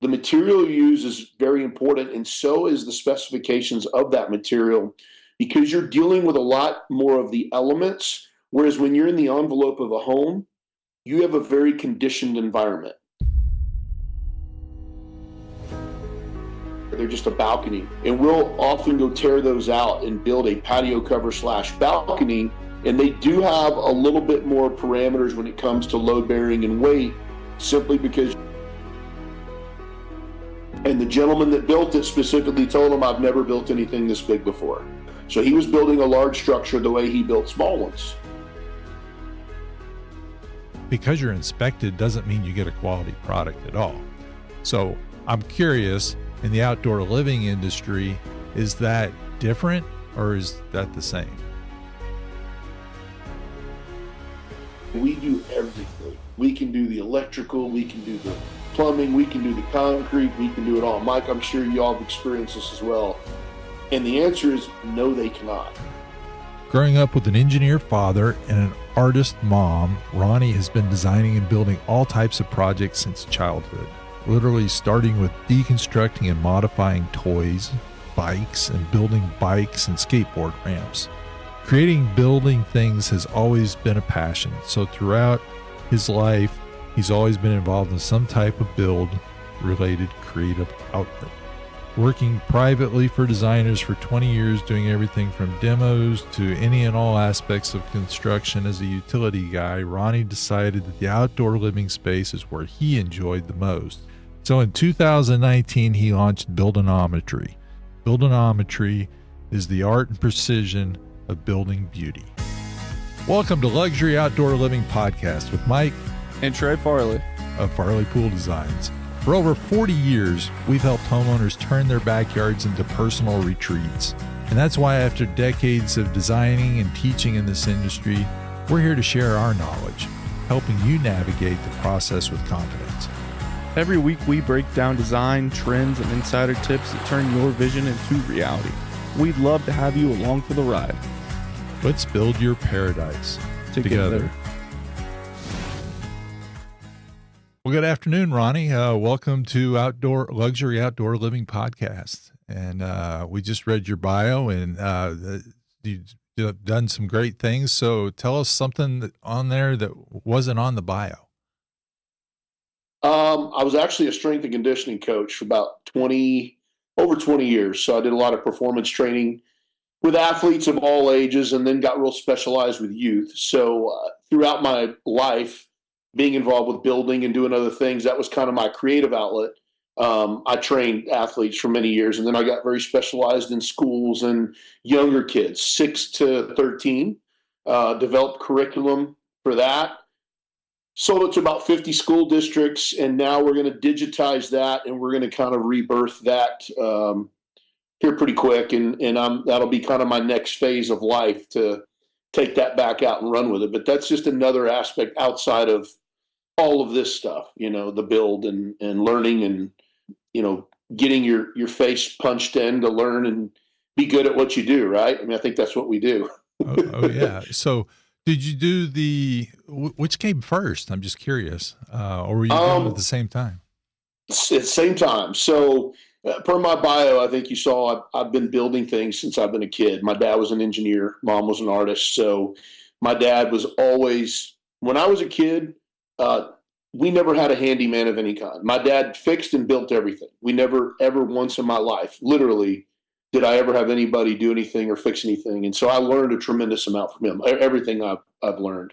The material you use is very important, and so is the specifications of that material, because you're dealing with a lot more of the elements, whereas when you're in the envelope of a home, you have a very conditioned environment. They're just a balcony, and we'll often go tear those out and build a patio cover / balcony, and they do have a little bit more parameters when it comes to load bearing and weight, simply because. And the gentleman that built it specifically told him, I've never built anything this big before. So he was building a large structure the way he built small ones. Because you're inspected doesn't mean you get a quality product at all. So I'm curious, in the outdoor living industry, is that different or is that the same? We do everything. We can do the electrical, we can do the plumbing, we can do the concrete, we can do it all. Mike, I'm sure you all have experienced this as well. And the answer is no, they cannot. Growing up with an engineer father and an artist mom, Ronnie has been designing and building all types of projects since childhood, literally starting with deconstructing and modifying toys, bikes, and building bikes and skateboard ramps. Creating building things has always been a passion, so throughout his life, he's always been involved in some type of build-related creative outlet. Working privately for designers for 20 years, doing everything from demos to any and all aspects of construction as a utility guy, Ronnie decided that the outdoor living space is where he enjoyed the most. So in 2019, he launched Buildinometry. Buildinometry is the art and precision of building beauty. Welcome to Luxury Outdoor Living Podcast with Mike and Trey Farley of Farley Pool Designs. For over 40 years, we've helped homeowners turn their backyards into personal retreats. And that's why after decades of designing and teaching in this industry, we're here to share our knowledge, helping you navigate the process with confidence. Every week we break down design, trends, and insider tips that turn your vision into reality. We'd love to have you along for the ride. Let's build your paradise together. Well, good afternoon, Ronnie. Welcome to Luxury Outdoor Living Podcast. And we just read your bio, and you've done some great things. So tell us something on there that wasn't on the bio. I was actually a strength and conditioning coach for about over 20 years. So I did a lot of performance training with athletes of all ages, and then got real specialized with youth. So throughout my life, being involved with building and doing other things, that was kind of my creative outlet. I trained athletes for many years, and then I got very specialized in schools and younger kids, 6 to 13, developed curriculum for that, sold it to about 50 school districts, and now we're going to digitize that, and we're going to kind of rebirth that here pretty quick, and that'll be kind of my next phase of life, to take that back out and run with it. But that's just another aspect outside of all of this stuff, the build and learning and, getting your face punched in to learn and be good at what you do, right? I mean, I think that's what we do. Oh yeah. So did you do which came first? I'm just curious. Or were you doing it at the same time? At the same time. So per my bio, I think you saw I've been building things since I've been a kid. My dad was an engineer. Mom was an artist. So my dad was always, when I was a kid, we never had a handyman of any kind. My dad fixed and built everything. We never, ever once in my life, literally, did I ever have anybody do anything or fix anything. And so I learned a tremendous amount from him, everything I've learned.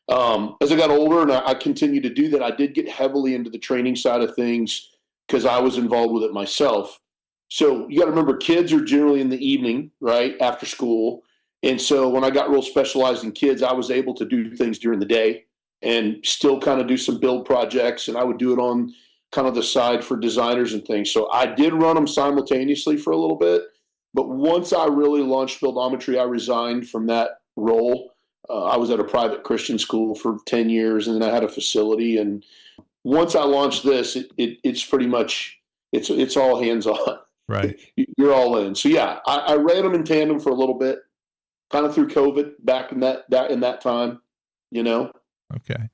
As I got older and I continued to do that, I did get heavily into the training side of things because I was involved with it myself. So you got to remember, kids are generally in the evening, right, after school. And so when I got real specialized in kids, I was able to do things during the day and still kind of do some build projects. And I would do it on kind of the side for designers and things. So I did run them simultaneously for a little bit. But once I really launched Buildometry, I resigned from that role. I was at a private Christian school for 10 years, and then I had a facility. And once I launched this, it's pretty much, it's all hands on. Right. You're all in. So yeah, I ran them in tandem for a little bit, kind of through COVID back in that time, Okay.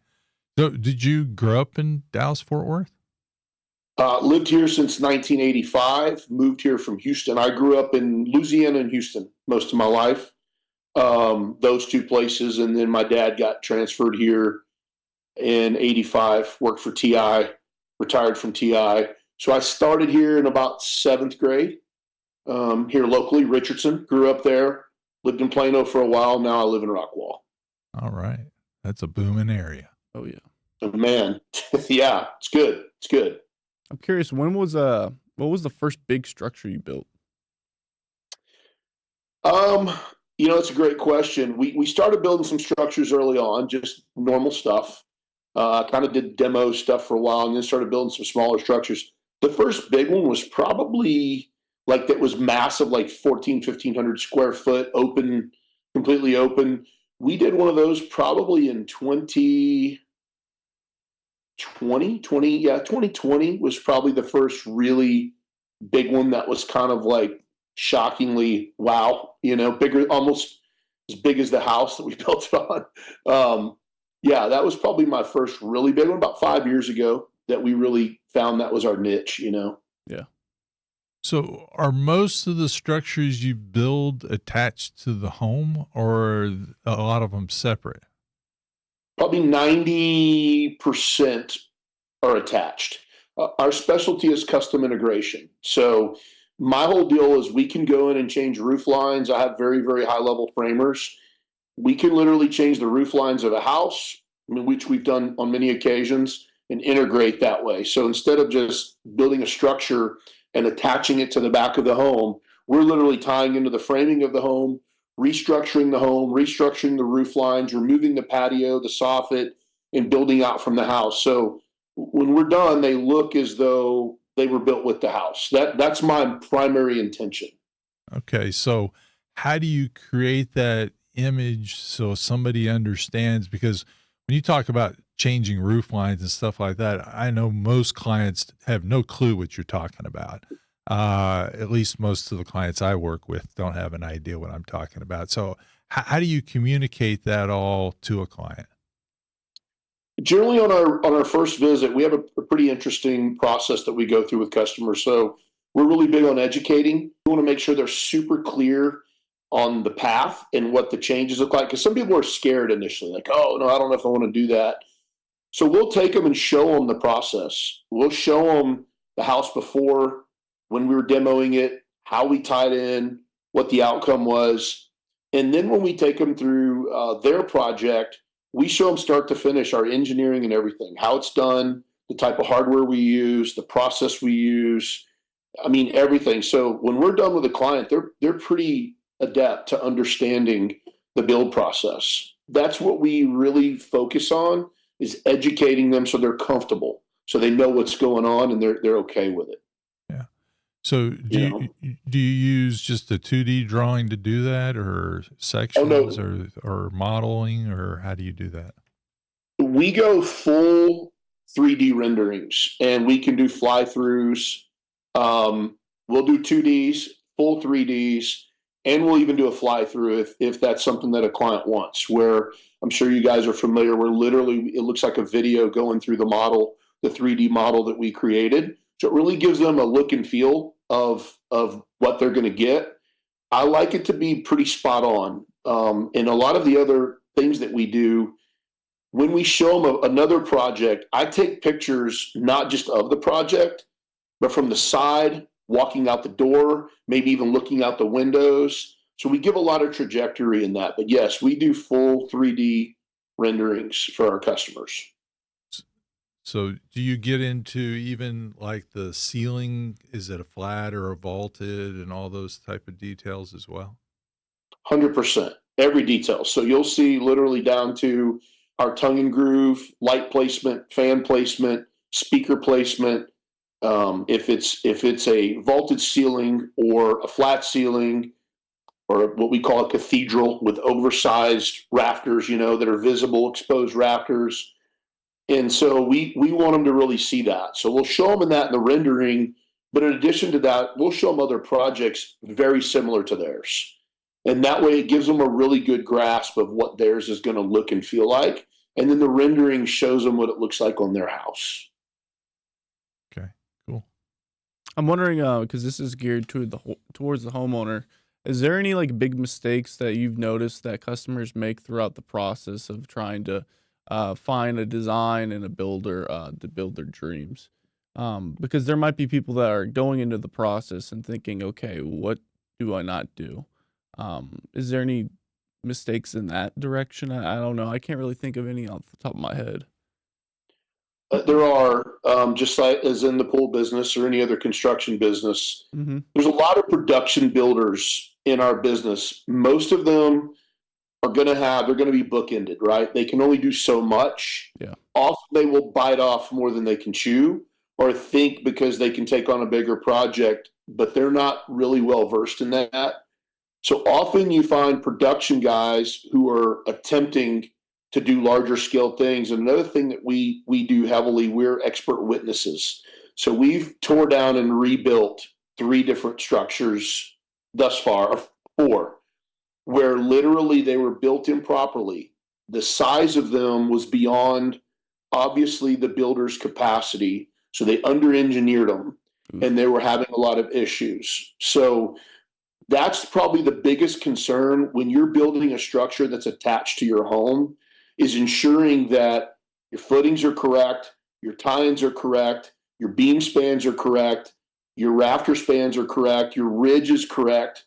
So did you grow up in Dallas, Fort Worth? Lived here since 1985, moved here from Houston. I grew up in Louisiana and Houston most of my life, those two places. And then my dad got transferred here in 85, worked for TI, retired from TI. So I started here in about 7th grade, here locally, Richardson, grew up there, lived in Plano for a while. Now I live in Rockwall. All right. That's a booming area. Oh yeah. Oh, man. Yeah, it's good. It's good. I'm curious, what was the first big structure you built? It's a great question. We started building some structures early on, just normal stuff. Kind of did demo stuff for a while and then started building some smaller structures. The first big one was probably that was massive, like 1,500 square foot, open, completely open. We did one of those probably in 2020 was probably the first really big one that was kind of like shockingly wow, bigger, almost as big as the house that we built it on. That was probably my first really big one about 5 years ago that we really found that was our niche, Yeah. So are most of the structures you build attached to the home, or a lot of them separate? Probably 90% are attached. Our specialty is custom integration. So my whole deal is we can go in and change roof lines. I have very, very high level framers. We can literally change the roof lines of a house, which we've done on many occasions, and integrate that way. So instead of just building a structure and attaching it to the back of the home, we're literally tying into the framing of the home, restructuring the roof lines, removing the patio, the soffit, and building out from the house. So when we're done, they look as though they were built with the house. That's my primary intention. Okay. So how do you create that image so somebody understands? Because when you talk about changing roof lines and stuff like that, I know most clients have no clue what you're talking about. At least most of the clients I work with don't have an idea what I'm talking about. So how do you communicate that all to a client? Generally on our first visit, we have a pretty interesting process that we go through with customers. So we're really big on educating. We want to make sure they're super clear on the path and what the changes look like. Because some people are scared initially, like, oh, no, I don't know if I want to do that. So we'll take them and show them the process. We'll show them the house before, when we were demoing it, how we tied in, what the outcome was. And then when we take them through their project, we show them start to finish our engineering and everything, how it's done, the type of hardware we use, the process we use, everything. So when we're done with a client, they're pretty adept to understanding the build process. That's what we really focus on, is educating them so they're comfortable, so they know what's going on and they're okay with it. Yeah. So do you use just a 2D drawing to do that, or sections, or modeling, or how do you do that? We go full 3D renderings, and we can do fly-throughs. We'll do 2Ds, full 3Ds, and we'll even do a fly-through if that's something that a client wants, where I'm sure you guys are familiar, where literally it looks like a video going through the model, the 3D model that we created. So it really gives them a look and feel of what they're going to get. I like it to be pretty spot on. And a lot of the other things that we do, when we show them another project, I take pictures not just of the project, but from the side, walking out the door, maybe even looking out the windows. So we give a lot of trajectory in that. But yes, we do full 3D renderings for our customers. So do you get into even like the ceiling? Is it a flat or a vaulted, and all those type of details as well? 100%, every detail. So you'll see literally down to our tongue and groove, light placement, fan placement, speaker placement. If it's a vaulted ceiling or a flat ceiling, or what we call a cathedral with oversized rafters, that are visible, exposed rafters. And so we want them to really see that. So we'll show them in the rendering, but in addition to that, we'll show them other projects very similar to theirs. And that way it gives them a really good grasp of what theirs is going to look and feel like. And then the rendering shows them what it looks like on their house. Okay, cool. I'm wondering, because this is geared to towards the homeowner. Is there any like big mistakes that you've noticed that customers make throughout the process of trying to find a design and a builder to build their dreams? Because there might be people that are going into the process and thinking, okay, what do I not do? Is there any mistakes in that direction? I don't know. I can't really think of any off the top of my head. There are, just like as in the pool business or any other construction business, Mm-hmm. there's a lot of production builders in our business. Most of them they're going to be bookended, right? They can only do so much. Yeah. Often they will bite off more than they can chew, or think because they can take on a bigger project, but they're not really well versed in that. So often you find production guys who are attempting to do larger scale things. And another thing that we do heavily, we're expert witnesses. So we've tore down and rebuilt 3 different structures thus far, or 4, where literally they were built improperly. The size of them was beyond, obviously, the builder's capacity. So they under-engineered them, and they were having a lot of issues. So that's probably the biggest concern when you're building a structure that's attached to your home, is ensuring that your footings are correct, your tie-ins are correct, your beam spans are correct, your rafter spans are correct, your ridge is correct.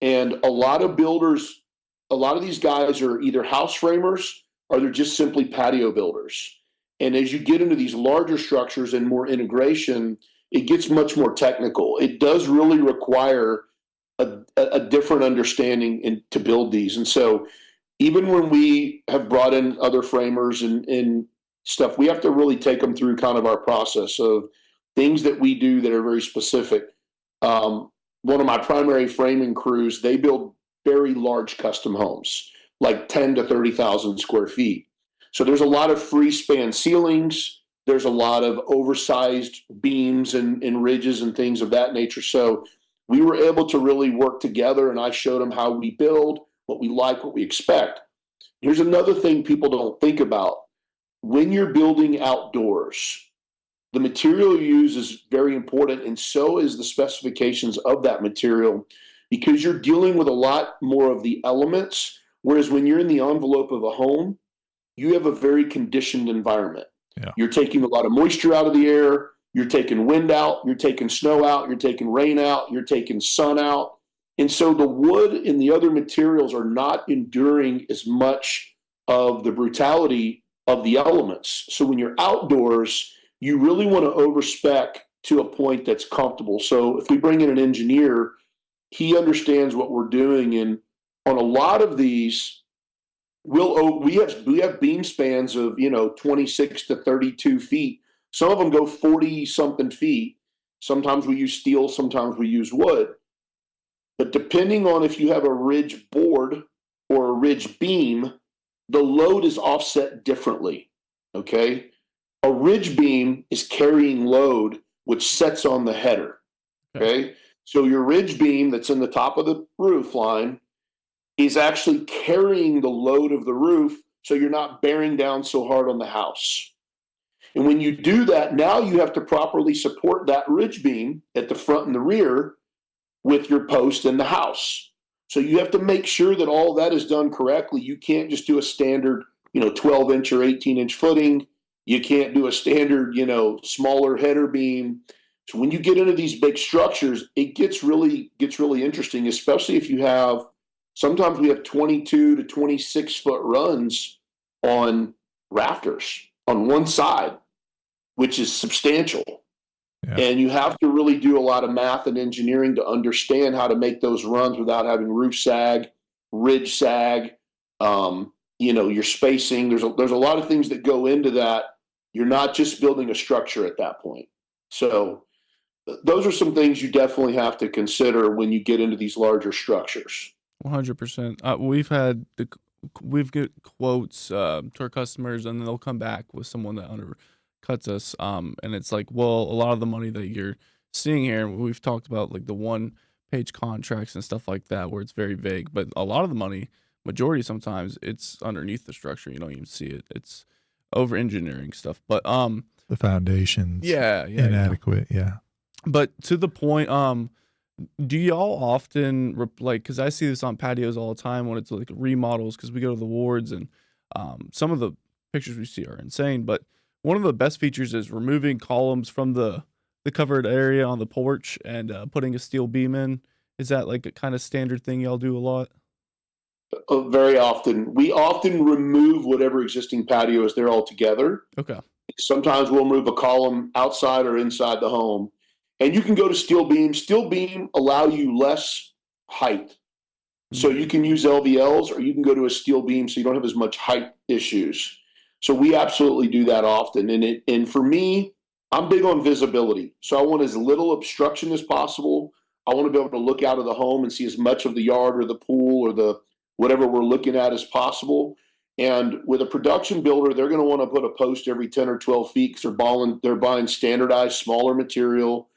And a lot of builders, a lot of these guys are either house framers or they're just simply patio builders. And as you get into these larger structures and more integration, it gets much more technical. It does really require a different understanding to build these. And so even when we have brought in other framers and stuff, we have to really take them through kind of our process of things that we do that are very specific. One of my primary framing crews, they build very large custom homes, like 10 to 30,000 square feet. So there's a lot of free span ceilings. There's a lot of oversized beams and ridges and things of that nature. So we were able to really work together, and I showed them how we build, what we like, what we expect. Here's another thing people don't think about. When you're building outdoors, the material you use is very important, and so is the specifications of that material, because you're dealing with a lot more of the elements, whereas when you're in the envelope of a home, you have a very conditioned environment. Yeah. You're taking a lot of moisture out of the air, you're taking wind out, you're taking snow out, you're taking rain out, you're taking sun out. And so the wood and the other materials are not enduring as much of the brutality of the elements. So when you're outdoors, you really want to overspec to a point that's comfortable. So if we bring in an engineer, he understands what we're doing. And on a lot of these, we have beam spans of 26 to 32 feet. Some of them go 40 something feet. Sometimes we use steel, sometimes we use wood. But depending on if you have a ridge board or a ridge beam, the load is offset differently. Okay. A ridge beam is carrying load, which sets on the header. Okay. So your ridge beam that's in the top of the roof line is actually carrying the load of the roof, so you're not bearing down so hard on the house. And when you do that, now you have to properly support that ridge beam at the front and the rear with your post in the house. So you have to make sure that all that is done correctly. You can't just do a standard, 12-inch or 18-inch footing. You can't do a standard, smaller header beam. So when you get into these big structures, it gets really interesting, especially if you have, sometimes we have 22 to 26 foot runs on rafters on one side, which is substantial. Yeah. And you have to really do a lot of math and engineering to understand how to make those runs without having roof sag, ridge sag, your spacing. There's a lot of things that go into that. You're not just building a structure at that point. So those are some things you definitely have to consider when you get into these larger structures. 100%. We've got quotes to our customers, and they'll come back with someone that undercuts us. And it's like, well, a lot of the money that you're seeing here, we've talked about like the 1-page contracts and stuff like that, where it's very vague. But a lot of the money, majority sometimes, it's underneath the structure. You don't even see it. It's over engineering stuff. But the foundations, yeah, inadequate. Yeah. But to the point, do y'all often like? Because I see this on patios all the time when it's like remodels. Because we go to the wards and some of the pictures we see are insane. But one of the best features is removing columns from the covered area on the porch and putting a steel beam in. Is that like a kind of standard thing y'all do a lot? Very often. We often remove whatever existing patio is there altogether. Okay. Sometimes we'll move a column outside or inside the home. And you can go to steel beam. Steel beam allow you less height. So you can use LVLs or you can go to a steel beam so you don't have as much height issues. So we absolutely do that often. And for me, I'm big on visibility. So I want as little obstruction as possible. I want to be able to look out of the home and see as much of the yard or the pool or the whatever we're looking at as possible. And with a production builder, they're going to want to put a post every 10 or 12 feet because they're buying standardized, smaller material.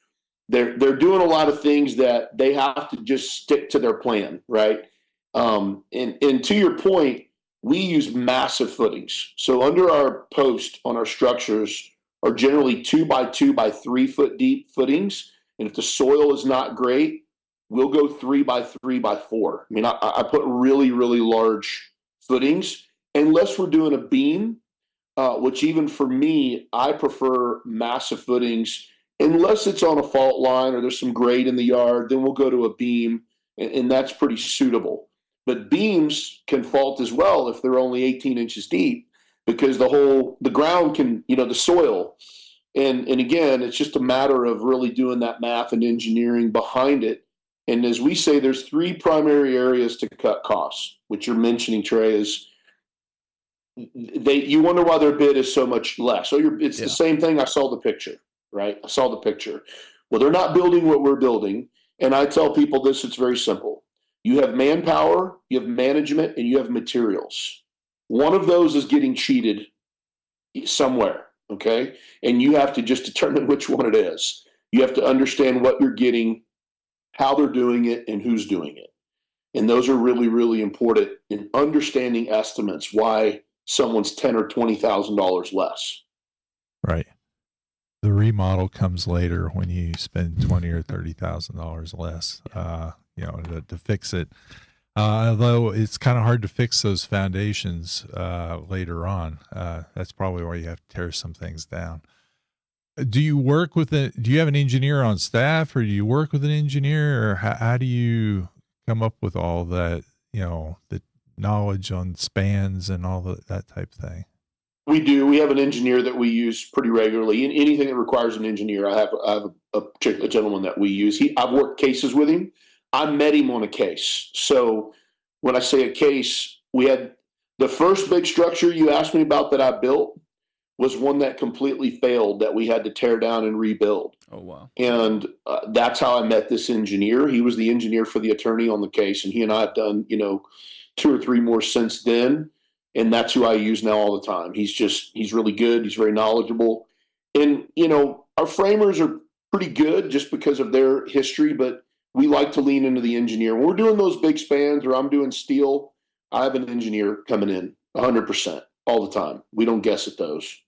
They're doing a lot of things that they have to just stick to their plan, right? And to your point, we use massive footings. So under our post on our structures are generally 2 by 2 by 3 foot deep footings. And if the soil is not great, we'll go 3 by 3 by 4. I mean, I put really, really large footings unless we're doing a beam, which even for me, I prefer massive footings. Unless it's on a fault line or there's some grade in the yard, then we'll go to a beam, and that's pretty suitable. But beams can fault as well if they're only 18 inches deep because the ground can, the soil. And again, it's just a matter of really doing that math and engineering behind it. And as we say, there's 3 primary areas to cut costs, which you're mentioning, Trey, is you wonder why their bid is so much less. So it's the same thing. I saw the picture, right? I saw the picture. Well, they're not building what we're building. And I tell people this, it's very simple. You have manpower, you have management, and you have materials. One of those is getting cheated somewhere, okay? And you have to just determine which one it is. You have to understand what you're getting, how they're doing it, and who's doing it. And those are really, really important in understanding estimates, why someone's $10,000 or $20,000 less. Right. The remodel comes later when you spend $20,000 or $30,000 less, to fix it. Although it's kind of hard to fix those foundations later on. That's probably why you have to tear some things down. Do you have an engineer on staff, or do you work with an engineer, or how do you come up with all that, the knowledge on spans and all that type of thing? We do. We have an engineer that we use pretty regularly. In anything that requires an engineer, I have a particular gentleman that we use. I've worked cases with him. I met him on a case. So when I say a case, we had the first big structure you asked me about that I built was one that completely failed that we had to tear down and rebuild. Oh, wow. And that's how I met this engineer. He was the engineer for the attorney on the case, and he and I have done, 2 or 3 more since then. And that's who I use now all the time. He's really good. He's very knowledgeable. And, our framers are pretty good just because of their history, but we like to lean into the engineer. When we're doing those big spans or I'm doing steel, I have an engineer coming in 100% all the time. We don't guess at those.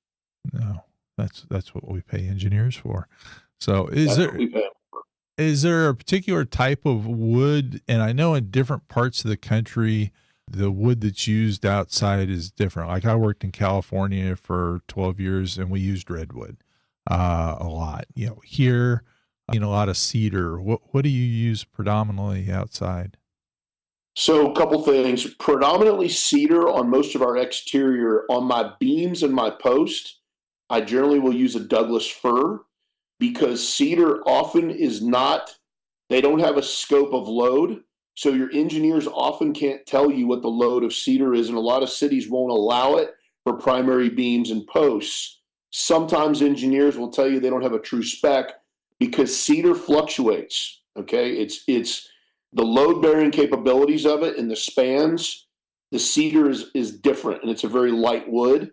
No, that's what we pay engineers for. So is there a particular type of wood? And I know in different parts of the country, the wood that's used outside is different. Like I worked in California for 12 years and we used redwood a lot. Here, a lot of cedar. What do you use predominantly outside? So a couple things. Predominantly cedar on most of our exterior. On my beams and my post, I generally will use a Douglas fir because cedar often they don't have a scope of load. So your engineers often can't tell you what the load of cedar is, and a lot of cities won't allow it for primary beams and posts. Sometimes engineers will tell you they don't have a true spec because cedar fluctuates, okay? It's the load-bearing capabilities of it and the spans. The cedar is different, and it's a very light wood.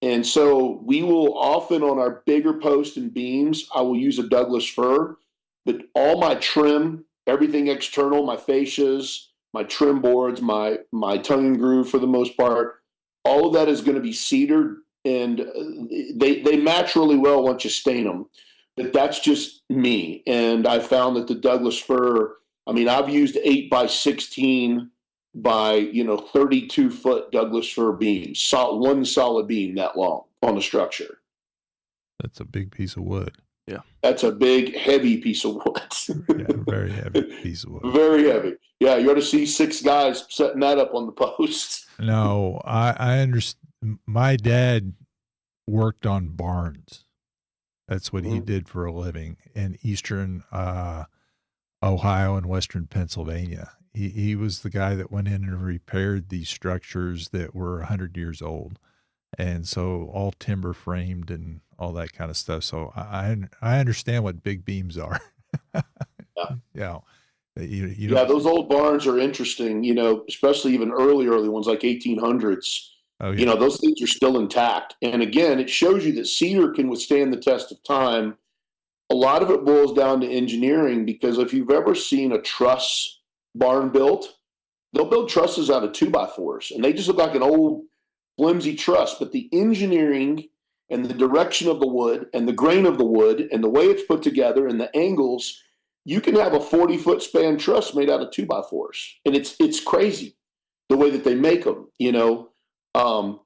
And so we will often, on our bigger posts and beams, I will use a Douglas fir, but all my trim, everything external, my fascias, my trim boards, my tongue and groove for the most part, all of that is going to be cedar, and they match really well once you stain them. But that's just me. And I found that the Douglas fir, I mean, I've used 8x16 by 32-foot Douglas fir beams, one solid beam that long on the structure. That's a big piece of wood. Yeah. That's a big, heavy piece of wood. Yeah, very heavy piece of wood. Very heavy. Yeah, you ought to see 6 guys setting that up on the post. No, I understand. My dad worked on barns. That's what he did for a living in eastern Ohio and western Pennsylvania. He was the guy that went in and repaired these structures that were 100 years old. And so all timber framed and all that kind of stuff. So I understand what big beams are. Yeah. Yeah, those old barns are interesting, especially even early ones like 1800s. Oh, yeah. Those things are still intact. And again, it shows you that cedar can withstand the test of time. A lot of it boils down to engineering, because if you've ever seen a truss barn built, they'll build trusses out of 2x4s, and they just look like an old flimsy truss. But the engineering and the direction of the wood and the grain of the wood and the way it's put together and the angles, you can have a 40-foot span truss made out of 2x4s. And it's crazy the way that they make them,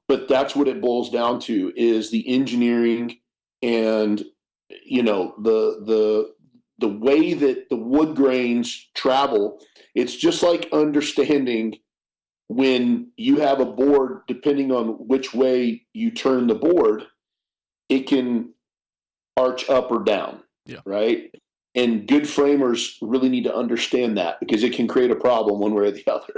but that's what it boils down to, is the engineering and, the way that the wood grains travel. It's just like understanding when you have a board, depending on which way you turn the board, it can arch up or down. Yeah. Right. And good framers really need to understand that, because it can create a problem one way or the other,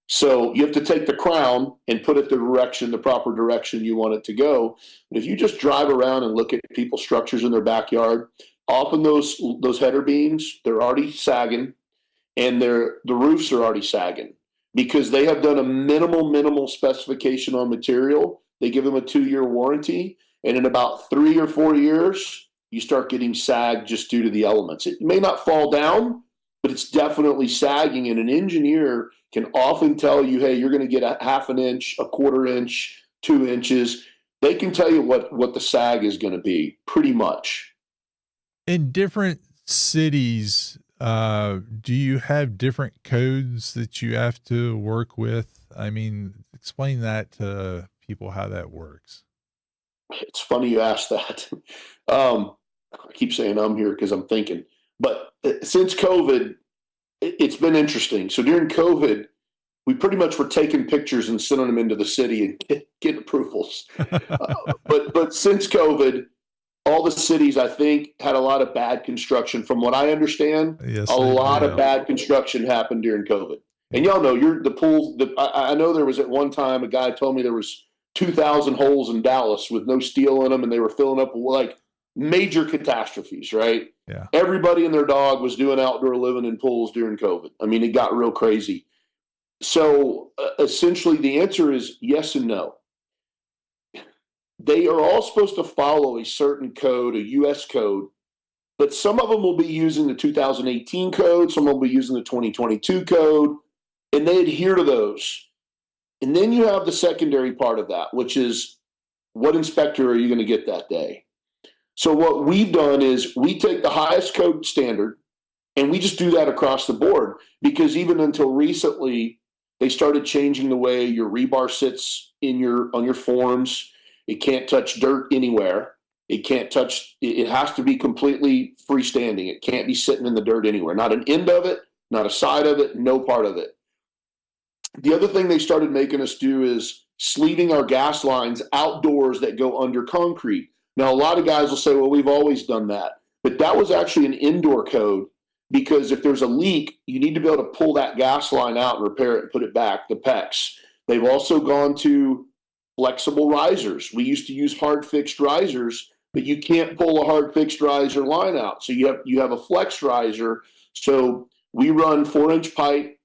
So you have to take the crown and put it the proper direction you want it to go. But if you just drive around and look at people's structures in their backyard, often those header beams, they're already sagging, and the roofs are already sagging, because they have done a minimal specification on material. They give them a 2-year warranty, and in about 3 or 4 years, you start getting sag just due to the elements. It may not fall down, but it's definitely sagging, and an engineer can often tell you, hey, you're going to get a half an inch, a quarter inch, 2 inches. They can tell you what the sag is going to be, pretty much. In different cities, do you have different codes that you have to work with? I mean, explain that to people, how that works. It's funny you asked that. I keep saying I'm here because I'm thinking. But since COVID, it's been interesting. So during COVID, we pretty much were taking pictures and sending them into the city and getting approvals. But since COVID, all the cities, I think, had a lot of bad construction. From what I understand, yes, a lot of bad construction happened during COVID. And y'all know, the pool. I know there was at one time a guy told me there was 2,000 holes in Dallas with no steel in them, and they were filling up with like major catastrophes, right? Yeah. Everybody and their dog was doing outdoor living in pools during COVID. I mean, it got real crazy. So essentially the answer is yes and no. They are all supposed to follow a certain code, a U.S. code, but some of them will be using the 2018 code, some will be using the 2022 code, and they adhere to those. And then you have the secondary part of that, which is what inspector are you going to get that day? So what we've done is we take the highest code standard and we just do that across the board, because even until recently, they started changing the way your rebar sits on your forms. It can't touch dirt anywhere. It has to be completely freestanding. It can't be sitting in the dirt anywhere. Not an end of it, not a side of it, no part of it. The other thing they started making us do is sleeving our gas lines outdoors that go under concrete. Now, a lot of guys will say, well, we've always done that. But that was actually an indoor code, because if there's a leak, you need to be able to pull that gas line out and repair it and put it back, the PEX. They've also gone to flexible risers. We used to use hard fixed risers, but you can't pull a hard fixed riser line out. So you have a flex riser. So we run 4-inch pipe,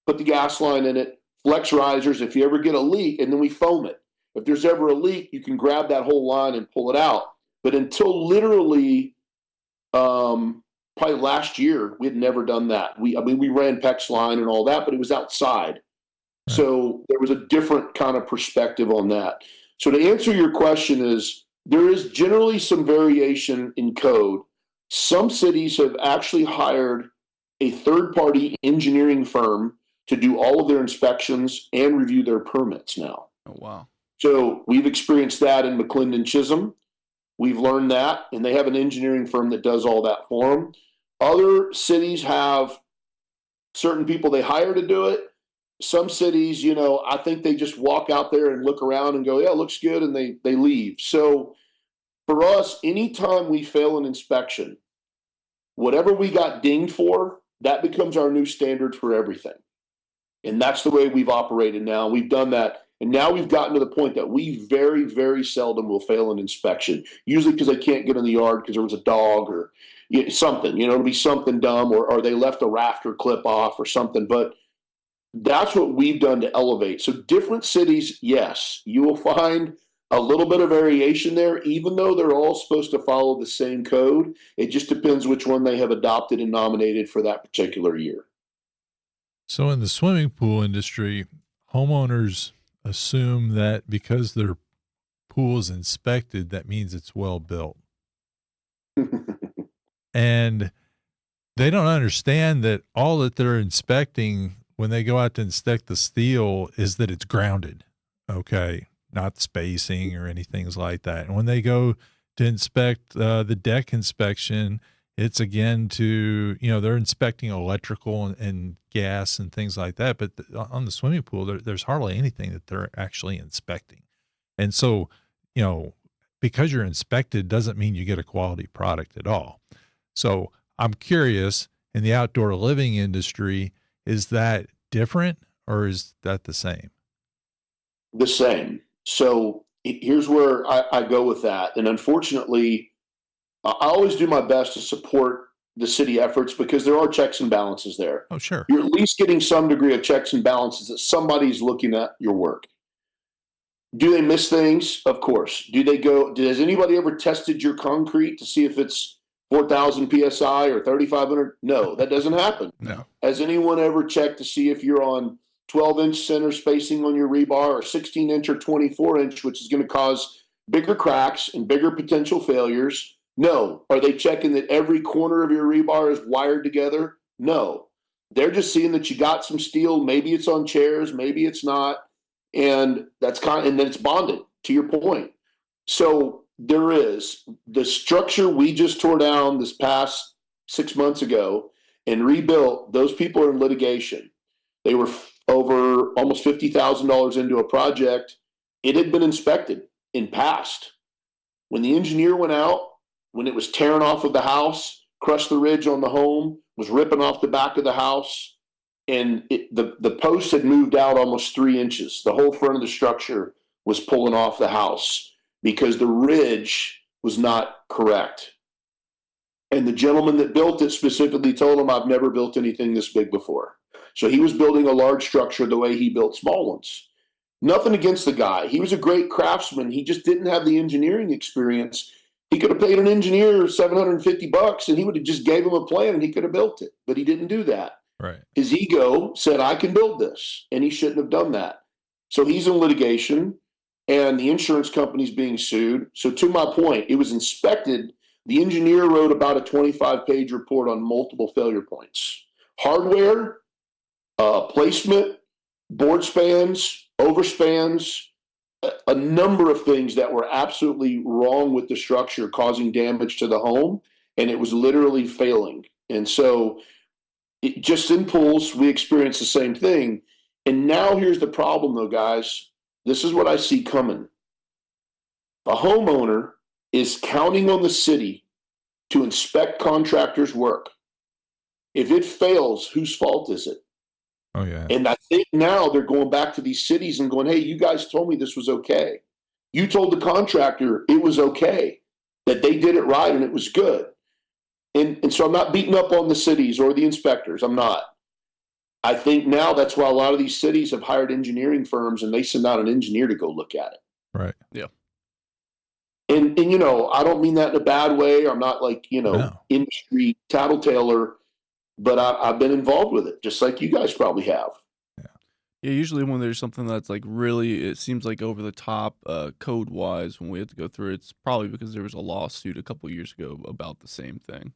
put the gas line in it, flex risers if you ever get a leak, and then we foam it. If there's ever a leak, you can grab that whole line and pull it out. But until literally probably last year, we had never done that. We ran PEX line and all that, but it was outside. Right. So there was a different kind of perspective on that. So to answer your question is, There is generally some variation in code. Some cities have actually hired a third-party engineering firm to do all of their inspections and review their permits now. Oh, wow. So we've experienced that in McClendon Chisholm. We've learned that, and they have an engineering firm that does all that for them. Other cities have certain people they hire to do it. Some cities, you know, I think they just walk out there and look around and go, yeah, it looks good, and they leave. So for us, anytime we fail an inspection, whatever we got dinged for, that becomes our new standard for everything. And that's the way we've operated now. We've done that. And now we've gotten to the point that we very, very seldom will fail an inspection, usually because they can't get in the yard because there was a dog or something, you know, it'll be something dumb or they left a rafter clip off or something. But that's what we've done to elevate. So different cities, yes, you will find a little bit of variation there, even though they're all supposed to follow the same code. It just depends which one they have adopted and nominated for that particular year. So in the swimming pool industry, homeowners assume that because their pool is inspected, that means it's well built. And they don't understand that all that they're inspecting when they go out to inspect the steel is that it's grounded. Okay. Not spacing or anything like that. And when they go to inspect the deck inspection, it's again to, you know, they're inspecting electrical and gas and things like that. But on the swimming pool, there's hardly anything that they're actually inspecting. And so, you know, because you're inspected doesn't mean you get a quality product at all. So I'm curious, in the outdoor living industry, is that different or is that the same? The same. So here's where I go with that. And unfortunately, I always do my best to support the city efforts because there are checks and balances there. Oh, sure. You're at least getting some degree of checks and balances that somebody's looking at your work. Do they miss things? Of course. Has anybody ever tested your concrete to see if it's 4,000 PSI or 3,500? No, that doesn't happen. No. Has anyone ever checked to see if you're on 12-inch center spacing on your rebar or 16-inch or 24-inch, which is going to cause bigger cracks and bigger potential failures? No. Are they checking that every corner of your rebar is wired together? No. They're just seeing that you got some steel. Maybe it's on chairs, maybe it's not. And and then it's bonded, to your point. So there is the structure we just tore down this past 6 months ago and rebuilt. Those people are in litigation. They were over almost $50,000 into a project. It had been inspected and passed. When the engineer went out, when it was tearing off of the house, crushed the ridge on the home, was ripping off the back of the house, and the post had moved out almost 3 inches. The whole front of the structure was pulling off the house because the ridge was not correct. And the gentleman that built it specifically told him, I've never built anything this big before. So he was building a large structure the way he built small ones. Nothing against the guy. He was a great craftsman. He just didn't have the engineering experience. He could have paid an engineer $750 and he would have just gave him a plan and he could have built it. But he didn't do that. Right. His ego said, I can build this. And he shouldn't have done that. So he's in litigation and the insurance company's being sued. So to my point, it was inspected. The engineer wrote about a 25-page report on multiple failure points. Hardware, placement, board spans, overspans, a number of things that were absolutely wrong with the structure, causing damage to the home, and it was literally failing. And so just in pools, we experienced the same thing. And now here's the problem, though, guys. This is what I see coming. A homeowner is counting on the city to inspect contractors' work. If it fails, whose fault is it? Oh, yeah. And I think now they're going back to these cities and going, hey, you guys told me this was okay. You told the contractor it was okay, that they did it right and it was good. And so I'm not beating up on the cities or the inspectors. I'm not. I think now that's why a lot of these cities have hired engineering firms and they send out an engineer to go look at it. Right. Yeah. And you know, I don't mean that in a bad way. I'm not like, No. industry tattletaler, but I've been involved with it, just like you guys probably have. Yeah, usually when there's something that's like really, it seems like over the top, code wise, when we have to go through it, it's probably because there was a lawsuit a couple years ago about the same thing.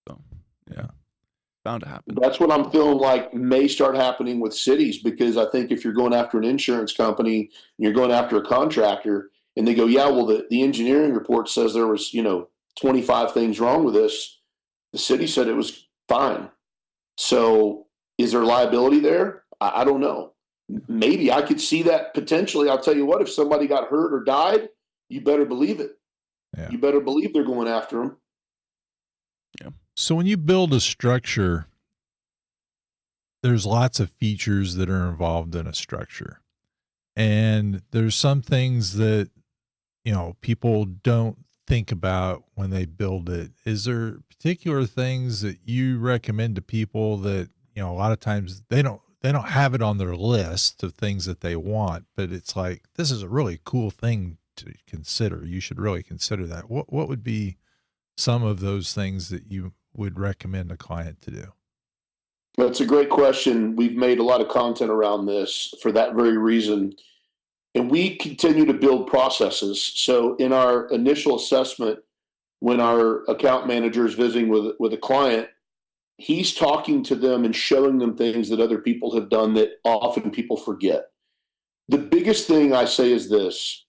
So, yeah, Yeah. bound to happen. That's what I'm feeling like may start happening with cities, because I think if you're going after an insurance company and you're going after a contractor and they go, yeah, well, the engineering report says there was, 25 things wrong with this. The city said it was fine. So is there liability there? I don't know. Maybe I could see that potentially. I'll tell you what, if somebody got hurt or died, you better believe it. Yeah. You better believe they're going after them. Yeah. So when you build a structure, there's lots of features that are involved in a structure. And there's some things that, people don't think about when they build it. Is there particular things that you recommend to people that, a lot of times they don't have it on their list of things that they want, but it's like, this is a really cool thing to consider. You should really consider that. What would be some of those things that you would recommend a client to do? That's a great question. We've made a lot of content around this for that very reason. And we continue to build processes. So in our initial assessment, when our account manager is visiting with a client, he's talking to them and showing them things that other people have done that often people forget. The biggest thing I say is this: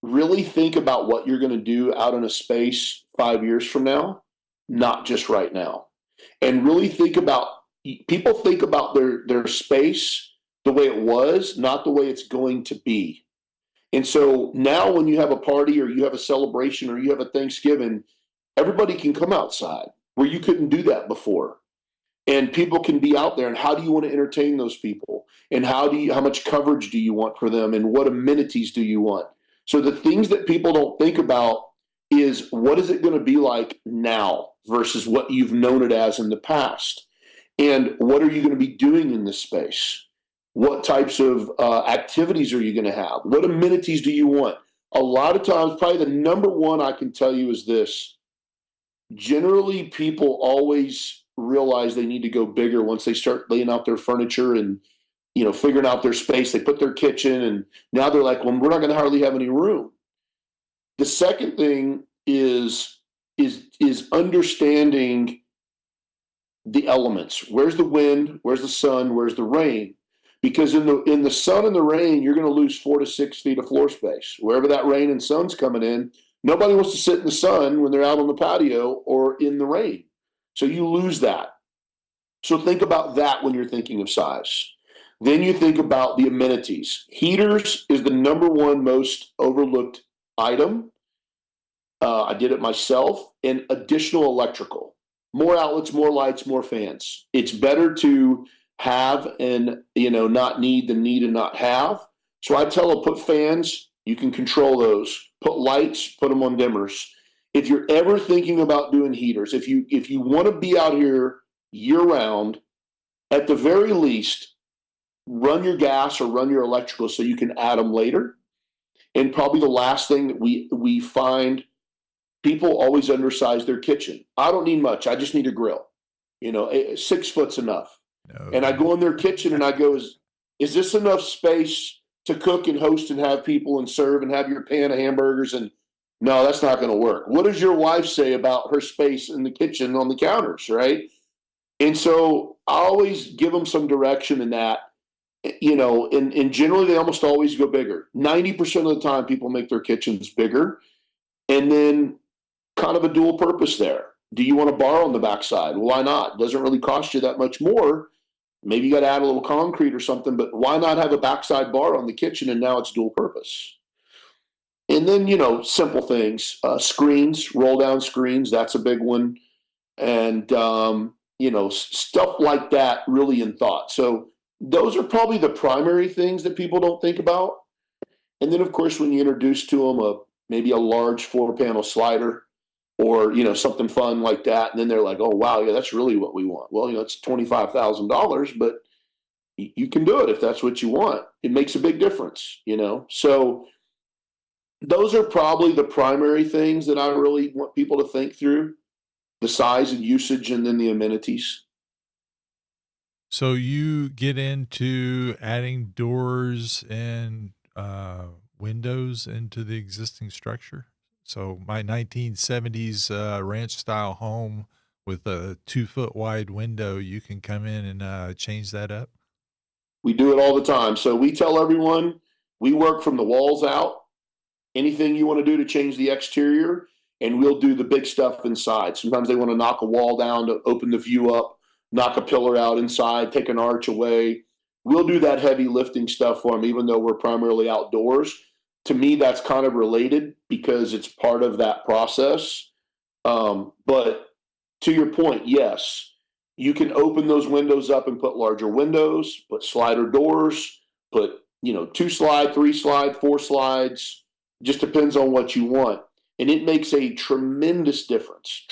really think about what you're going to do out in a space 5 years from now, not just right now. And really think about, people think about their space the way it was, not the way it's going to be. And so now when you have a party or you have a celebration or you have a Thanksgiving, everybody can come outside where you couldn't do that before. And people can be out there. And how do you want to entertain those people? And how much coverage do you want for them? And what amenities do you want? So the things that people don't think about is, what is it going to be like now versus what you've known it as in the past? And what are you going to be doing in this space? What types of activities are you going to have? What amenities do you want? A lot of times, probably the number one I can tell you is this: generally, people always realize they need to go bigger once they start laying out their furniture and figuring out their space. They put their kitchen, and now they're like, well, we're not going to hardly have any room. The second thing is understanding the elements. Where's the wind? Where's the sun? Where's the rain? Because in the sun and the rain, you're going to lose 4 to 6 feet of floor space. Wherever that rain and sun's coming in, nobody wants to sit in the sun when they're out on the patio or in the rain. So you lose that. So think about that when you're thinking of size. Then you think about the amenities. Heaters is the number one most overlooked item. I did it myself. And additional electrical. More outlets, more lights, more fans. It's better to have and not need than need and not have. So I tell them, put fans, you can control those. Put lights, put them on dimmers. If you're ever thinking about doing heaters, if you want to be out here year round, at the very least, run your gas or run your electrical so you can add them later. And probably the last thing that we find, people always undersize their kitchen. I don't need much. I just need a grill. 6 foot's enough. No. And I go in their kitchen and I go, is this enough space to cook and host and have people and serve and have your pan of hamburgers? And no, that's not going to work. What does your wife say about her space in the kitchen on the counters, right? And so I always give them some direction in that, and generally they almost always go bigger. 90% of the time people make their kitchens bigger, and then kind of a dual purpose there. Do you want to bar on the backside? Well, why not? It doesn't really cost you that much more. Maybe you got to add a little concrete or something, but why not have a backside bar on the kitchen, and now it's dual purpose? And then, simple things, screens, roll down screens. That's a big one. And, stuff like that really in thought. So those are probably the primary things that people don't think about. And then, of course, when you introduce to them maybe a large 4-panel slider or, something fun like that, and then they're like, oh, wow, yeah, that's really what we want. Well, it's $25,000, but you can do it if that's what you want. It makes a big difference, So those are probably the primary things that I really want people to think through: the size and usage, and then the amenities. So you get into adding doors and windows into the existing structure. So my 1970s ranch style home with a 2-foot wide window, you can come in and change that up. We do it all the time. So we tell everyone we work from the walls out. Anything you want to do to change the exterior, and we'll do the big stuff inside. Sometimes they want to knock a wall down to open the view up, knock a pillar out inside, take an arch away. We'll do that heavy lifting stuff for them, even though we're primarily outdoors. To me, that's kind of related because it's part of that process. But to your point, yes, you can open those windows up and put larger windows, put slider doors, put 2 slide, 3 slide, 4 slides. Just depends on what you want. And it makes a tremendous difference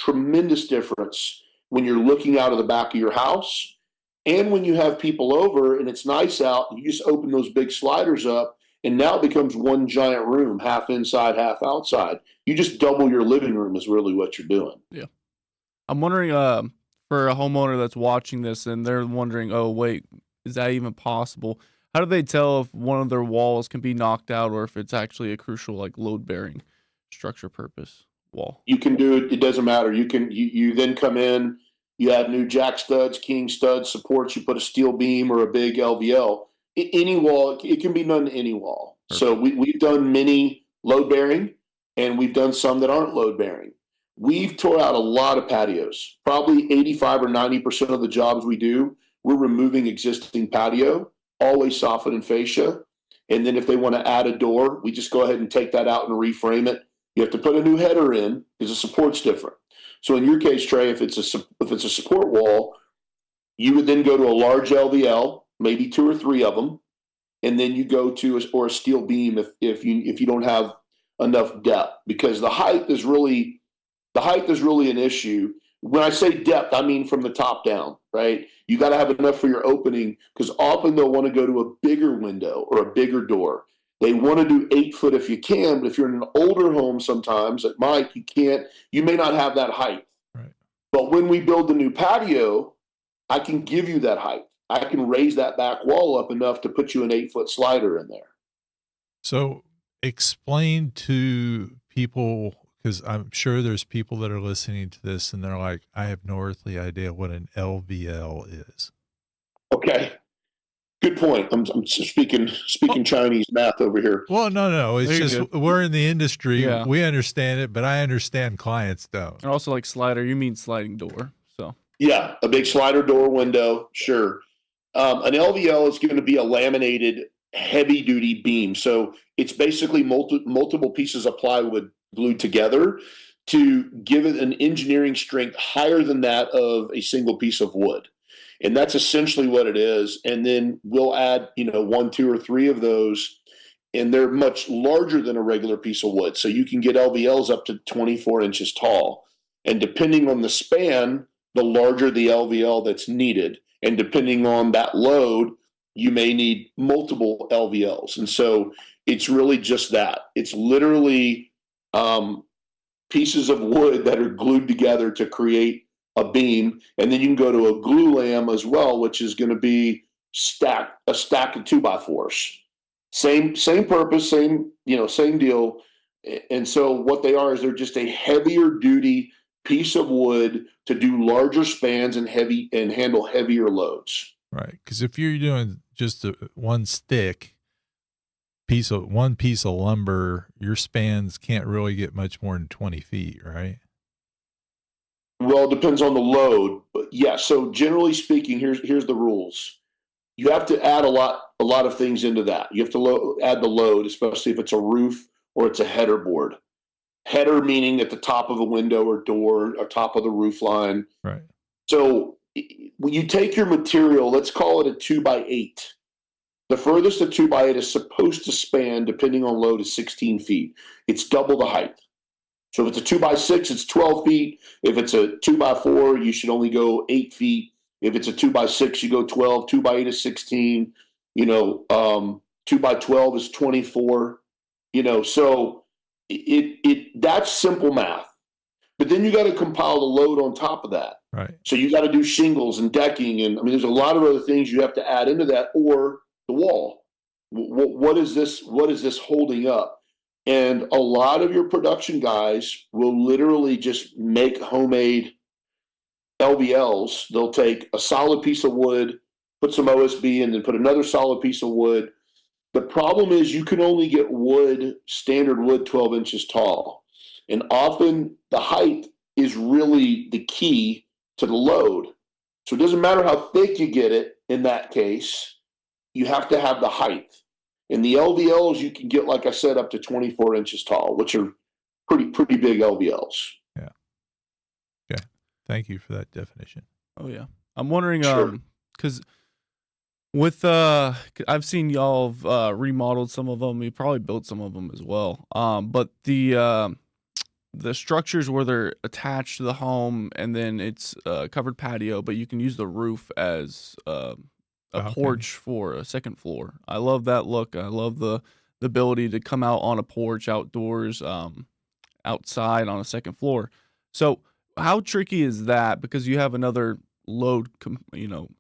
when you're looking out of the back of your house and when you have people over and it's nice out, you just open those big sliders up and now it becomes one giant room, half inside, half outside. You just double your living room is really what you're doing. Yeah. I'm wondering for a homeowner that's watching this and they're wondering, oh, wait, is that even possible? How do they tell if one of their walls can be knocked out or if it's actually a crucial like load-bearing structure purpose wall? You can do it. It doesn't matter. You then come in, you add new jack studs, king studs, supports, you put a steel beam or a big LVL. Any wall, it can be done to any wall. Perfect. So we've done many load-bearing and we've done some that aren't load-bearing. We've tore out a lot of patios. Probably 85 or 90% of the jobs we do, we're removing existing patio, always soffit and fascia. And then if they want to add a door, we just go ahead and take that out and reframe it. You have to put a new header in because the support's different. So in your case, Trey, if it's a support wall, you would then go to a large LVL, maybe 2 or 3 of them, and then you go to a steel beam if you don't have enough depth, because the height is really an issue. When I say depth, I mean from the top down, right? You got to have enough for your opening because often they'll want to go to a bigger window or a bigger door. They want to do 8 foot if you can, but if you're in an older home sometimes, like Mike, you may not have that height. Right. But when we build the new patio, I can give you that height. I can raise that back wall up enough to put you an 8-foot slider in there. So explain to people, because I'm sure there's people that are listening to this and they're like, I have no earthly idea what an LVL is. Okay. Good point. I'm speaking Chinese math over here. Well, no. It's just we're in the industry. Yeah. We understand it, but I understand clients don't. And also like slider, you mean sliding door. So yeah, a big slider door window. Sure. An LVL is going to be a laminated heavy duty beam. So it's basically multiple pieces of plywood glued together to give it an engineering strength higher than that of a single piece of wood. And that's essentially what it is. And then we'll add, 1, 2, or 3 of those, and they're much larger than a regular piece of wood. So you can get LVLs up to 24 inches tall. And depending on the span, the larger the LVL that's needed. And depending on that load, you may need multiple LVLs. And so it's really just that. It's literally pieces of wood that are glued together to create a beam, and then you can go to a glue lam as well, which is going to be a stack of 2x4s. Same purpose, same deal. And so what they are is they're just a heavier duty piece of wood to do larger spans and handle heavier loads. Right, because if you're doing just one piece of lumber, your spans can't really get much more than 20 feet, right? Well, it depends on the load, but yeah. So generally speaking, here's the rules. You have to add a lot of things into that. You have to add the load, especially if it's a roof or it's a header board. Header meaning at the top of a window or door or top of the roof line. Right. So when you take your material, let's call it a 2x8. The furthest a 2x8 is supposed to span, depending on load, is 16 feet. It's double the height. So if it's a 2x6, it's 12 feet. If it's a 2x4, you should only go 8 feet. If it's a 2x6, you go 12. 2x8 is 16. 2x12 is 24. So that's simple math. But then you got to compile the load on top of that. Right. So you got to do shingles and decking. And I mean, there's a lot of other things you have to add into that, or the wall. What is this? What is this holding up? And a lot of your production guys will literally just make homemade LVLs. They'll take a solid piece of wood, put some OSB, and then put another solid piece of wood. The problem is you can only get wood, standard wood, 12 inches tall. And often the height is really the key to the load. So it doesn't matter how thick you get it in that case, you have to have the height. And the LVLs you can get, like I said, up to 24 inches tall, which are pretty big LVLs. Yeah. Okay. Thank you for that definition. Oh yeah. I'm wondering, Sure. because with I've seen y'all have remodeled some of them. You probably built some of them as well. But the structures where they're attached to the home and then it's covered patio, but you can use the roof as a Balcony. porch for a second floor. I love that look. I love the ability to come out on a porch outdoors, outside on a second floor. So how tricky is that? Because you have another load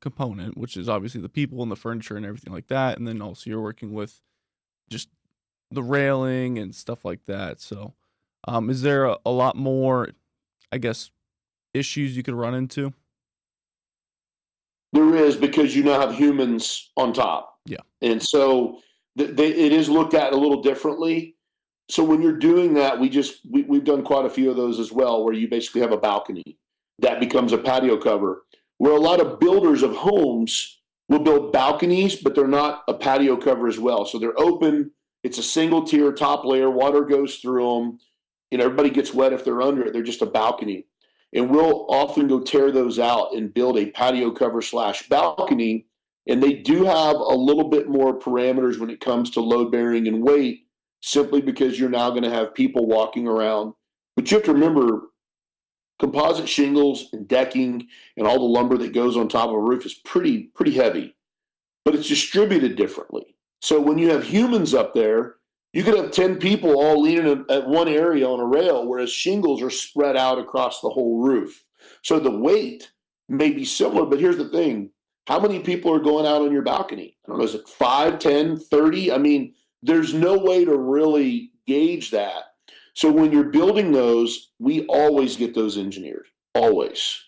component, which is obviously the people and the furniture and everything like that, and then also you're working with just the railing and stuff like that. So is there a lot more, I guess, issues you could run into? There is, because you now have humans on top. Yeah. And so it is looked at a little differently. So when you're doing that, we've done quite a few of those as well, where you basically have a balcony that becomes a patio cover, where a lot of builders of homes will build balconies, but they're not a patio cover as well. So they're open. It's a single tier top layer. Water goes through them. Everybody gets wet if they're under it. They're just a balcony. And we'll often go tear those out and build a patio cover / balcony. And they do have a little bit more parameters when it comes to load bearing and weight, simply because you're now going to have people walking around. But you have to remember, composite shingles and decking and all the lumber that goes on top of a roof is pretty heavy, but it's distributed differently. So when you have humans up there, you could have 10 people all leaning at one area on a rail, whereas shingles are spread out across the whole roof. So the weight may be similar, but here's the thing. How many people are going out on your balcony? I don't know, is it 5, 10, 30? I mean, there's no way to really gauge that. So when you're building those, we always get those engineered, always.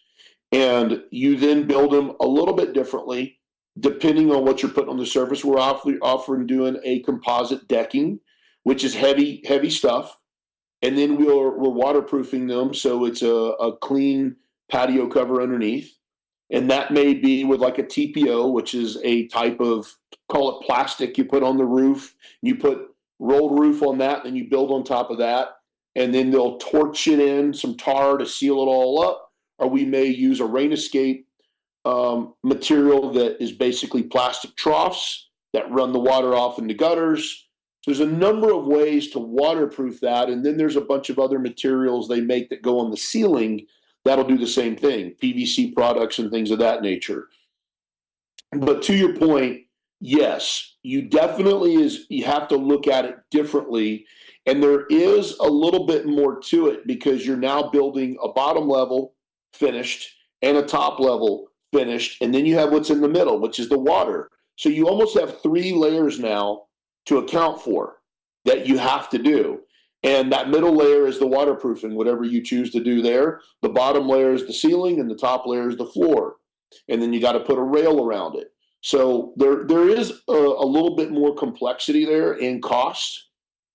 And you then build them a little bit differently, depending on what you're putting on the surface. We're offering doing a composite decking, which is heavy stuff. And then we're waterproofing them, so it's a clean patio cover underneath. And that may be with like a TPO, which is a type of, call it plastic, you put on the roof. You put rolled roof on that, and you build on top of that. And then they'll torch it in some tar to seal it all up. Or we may use a rain escape material that is basically plastic troughs that run the water off into gutters. So there's a number of ways to waterproof that. And then there's a bunch of other materials they make that go on the ceiling that'll do the same thing, PVC products and things of that nature. But to your point, yes, you have to look at it differently. And there is a little bit more to it, because you're now building a bottom level finished and a top level finished. And then you have what's in the middle, which is the water. So you almost have 3 layers now to account for that you have to do. And that middle layer is the waterproofing, whatever you choose to do there. The bottom layer is the ceiling, and the top layer is the floor. And then you got to put a rail around it. So there is a little bit more complexity there in cost,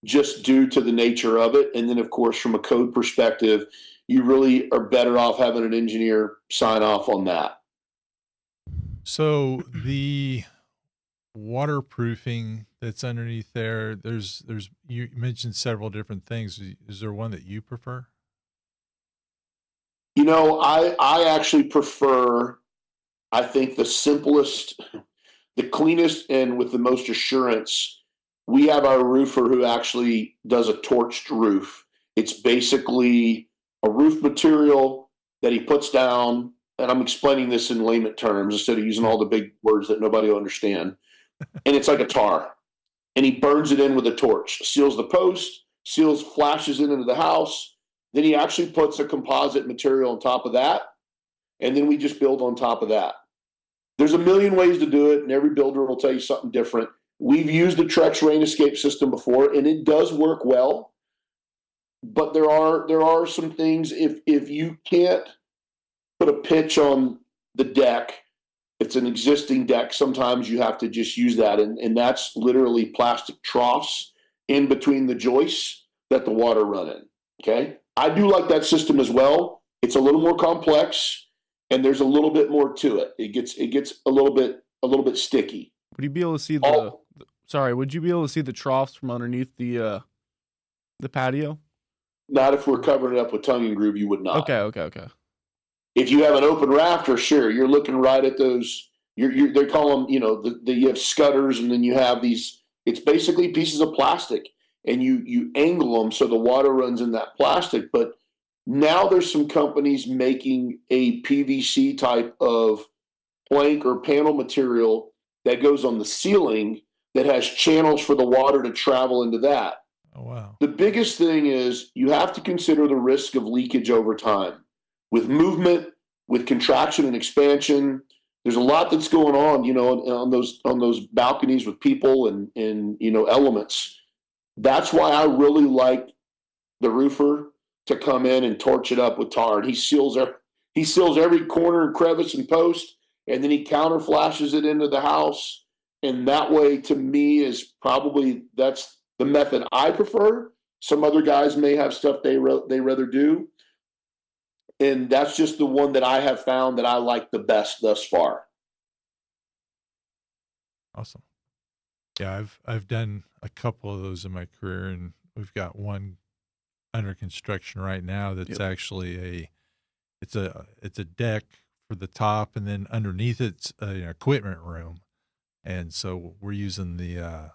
just due to the nature of it. And then, of course, from a code perspective, you really are better off having an engineer sign off on that. So the waterproofing that's underneath there's you mentioned several different things. Is there one that you prefer? I actually prefer, I think, the simplest, the cleanest, and with the most assurance. We have our roofer who actually does a torched roof. It's basically a roof material that he puts down, and I'm explaining this in layman terms instead of using all the big words that nobody will understand. And it's like a tar. And he burns it in with a torch, seals the post, flashes it into the house. Then he actually puts a composite material on top of that. and then we just build on top of that. There's a million ways to do it, and every builder will tell you something different. We've used the Trex rain escape system before, and it does work well. But there are some things, if you can't put a pitch on the deck, it's an existing deck, sometimes you have to just use that, and that's literally plastic troughs in between the joists that the water run in. Okay, I do like that system as well. It's a little more complex, and there's a little bit more to it. It gets a little bit sticky. Would you be able to see would you be able to see the troughs from underneath the patio? Not if we're covering it up with tongue and groove, you would not. Okay. If you have an open rafter, sure, you're looking right at those. They call them, you have scutters, and then you have these. It's basically pieces of plastic, and you angle them so the water runs in that plastic. But now there's some companies making a PVC type of plank or panel material that goes on the ceiling that has channels for the water to travel into that. Oh, wow. The biggest thing is you have to consider the risk of leakage over time. With movement, with contraction and expansion, there's a lot that's going on, on those balconies with people and elements. That's why I really like the roofer to come in and torch it up with tar. And he seals every corner and crevice and post, and then he counter flashes it into the house. And that way, to me, that's the method I prefer. Some other guys may have stuff they rather do. And that's just the one that I have found that I like the best thus far. Awesome. Yeah, I've done a couple of those in my career, and we've got one under construction right now that's actually it's a deck for the top, and then underneath it's an equipment room. And so we're using the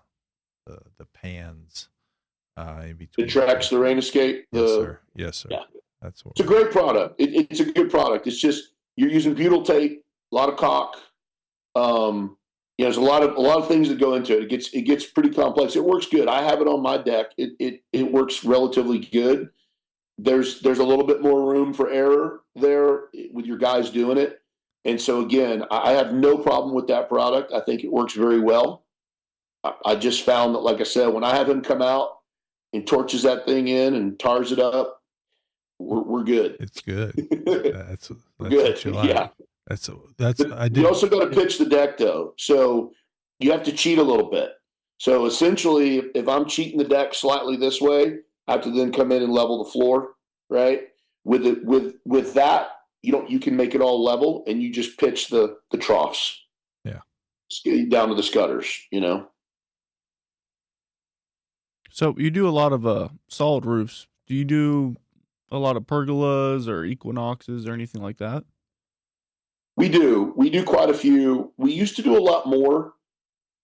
pans in between. The Trex, the rain escape. Yes, sir. Yeah. That's what it's a great product. It's a good product. It's just you're using butyl tape, a lot of caulk. There's a lot of things that go into it. It gets pretty complex. It works good. I have it on my deck. It works relatively good. There's a little bit more room for error there with your guys doing it. And so again, I have no problem with that product. I think it works very well. I just found that, like I said, when I have him come out and torches that thing in and tars it up, we're good. It's good. That's good. What you like. Yeah. I did. You also got to pitch the deck though, so you have to cheat a little bit. So essentially, if I'm cheating the deck slightly this way, I have to then come in and level the floor, right? With that, you can make it all level, and you just pitch the troughs. Yeah. Down to the scutters, So you do a lot of solid roofs. Do you do a lot of pergolas or equinoxes or anything like that? We do quite a few. We used to do a lot more.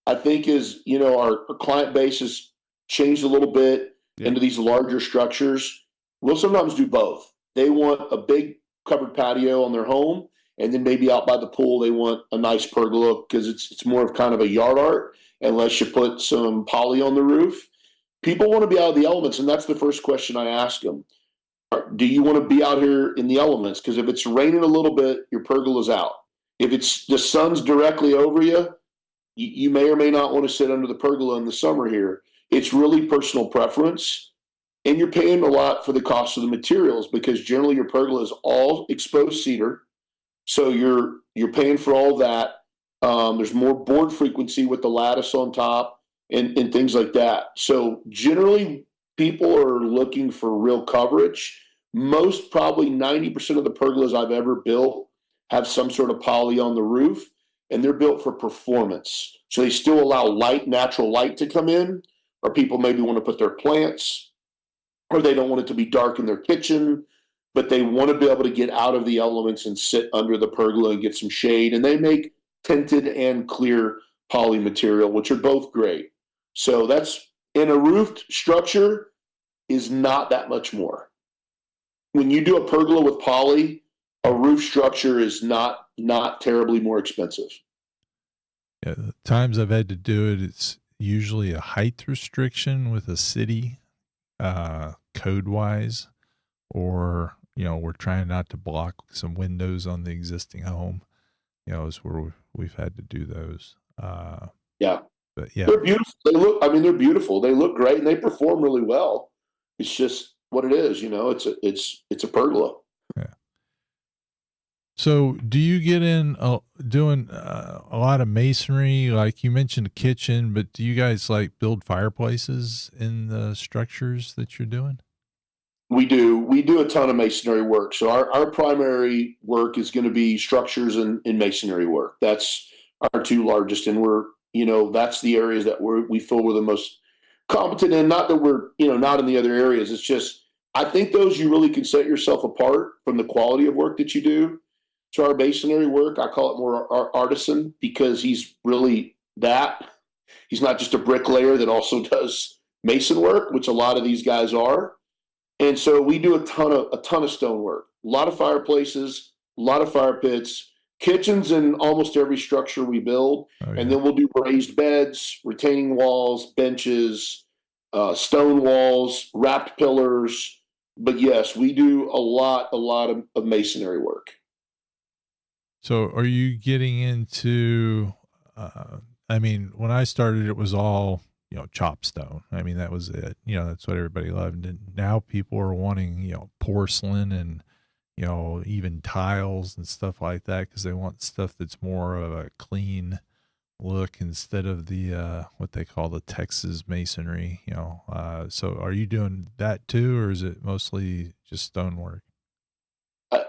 I think as our client base has changed a little bit into these larger structures. We'll sometimes do both. They want a big covered patio on their home, and then maybe out by the pool they want a nice pergola because it's more of kind of a yard art unless you put some poly on the roof. People want to be out of the elements, and that's the first question I ask them. Do you want to be out here in the elements? Because if it's raining a little bit, your pergola's out. If it's the sun's directly over you, you may or may not want to sit under the pergola in the summer here. It's really personal preference, and you're paying a lot for the cost of the materials because generally your pergola is all exposed cedar, so you're paying for all that. There's more board frequency with the lattice on top and things like that. So generally, people are looking for real coverage. Most, probably 90% of the pergolas I've ever built have some sort of poly on the roof, and they're built for performance. So they still allow natural light to come in, or people maybe want to put their plants, or they don't want it to be dark in their kitchen, but they want to be able to get out of the elements and sit under the pergola and get some shade. And they make tinted and clear poly material, which are both great. So that's in a roofed structure is not that much more. When you do a pergola with poly, a roof structure is not terribly more expensive. Yeah, the times I've had to do it, it's usually a height restriction with a city, code-wise, or we're trying not to block some windows on the existing home, is where we've had to do those. Yeah. But yeah, They're beautiful. They're beautiful. They look great and they perform really well. It's just what it is, it's a pergola. yeah. So do you get in doing a lot of masonry? Like you mentioned a kitchen, but do you guys like build fireplaces in the structures that you're doing? We do a ton of masonry work. So our primary work is going to be structures and masonry work. That's our two largest. And that's the areas that we feel we're the most competent in. Not that we're, not in the other areas. It's just, I think those you really can set yourself apart from the quality of work that you do. So our masonry work, I call it more artisan because he's really that. He's not just a bricklayer that also does mason work, which a lot of these guys are. And so we do a ton of stonework, a lot of fireplaces, a lot of fire pits, kitchens in almost every structure we build. Oh, yeah. And then we'll do raised beds, retaining walls, benches, stone walls, wrapped pillars. But yes, we do a lot of masonry work. So are you getting into, when I started, it was all, chop stone. That was it. That's what everybody loved. And now people are wanting, porcelain and, even tiles and stuff like that because they want stuff that's more of a clean look instead of the what they call the Texas masonry. So are you doing that too, or is it mostly just stonework?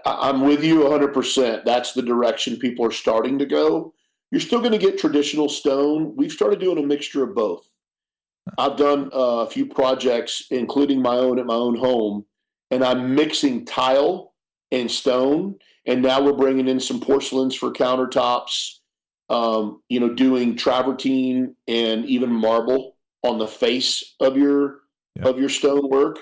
I'm with you 100%. That's the direction people are starting to go. You're still going to get traditional stone. We've started doing a mixture of both. I've done a few projects, including my own at my own home, and I'm mixing tile and stone. And now we're bringing in some porcelains for countertops, doing travertine and even marble on the face of your stonework,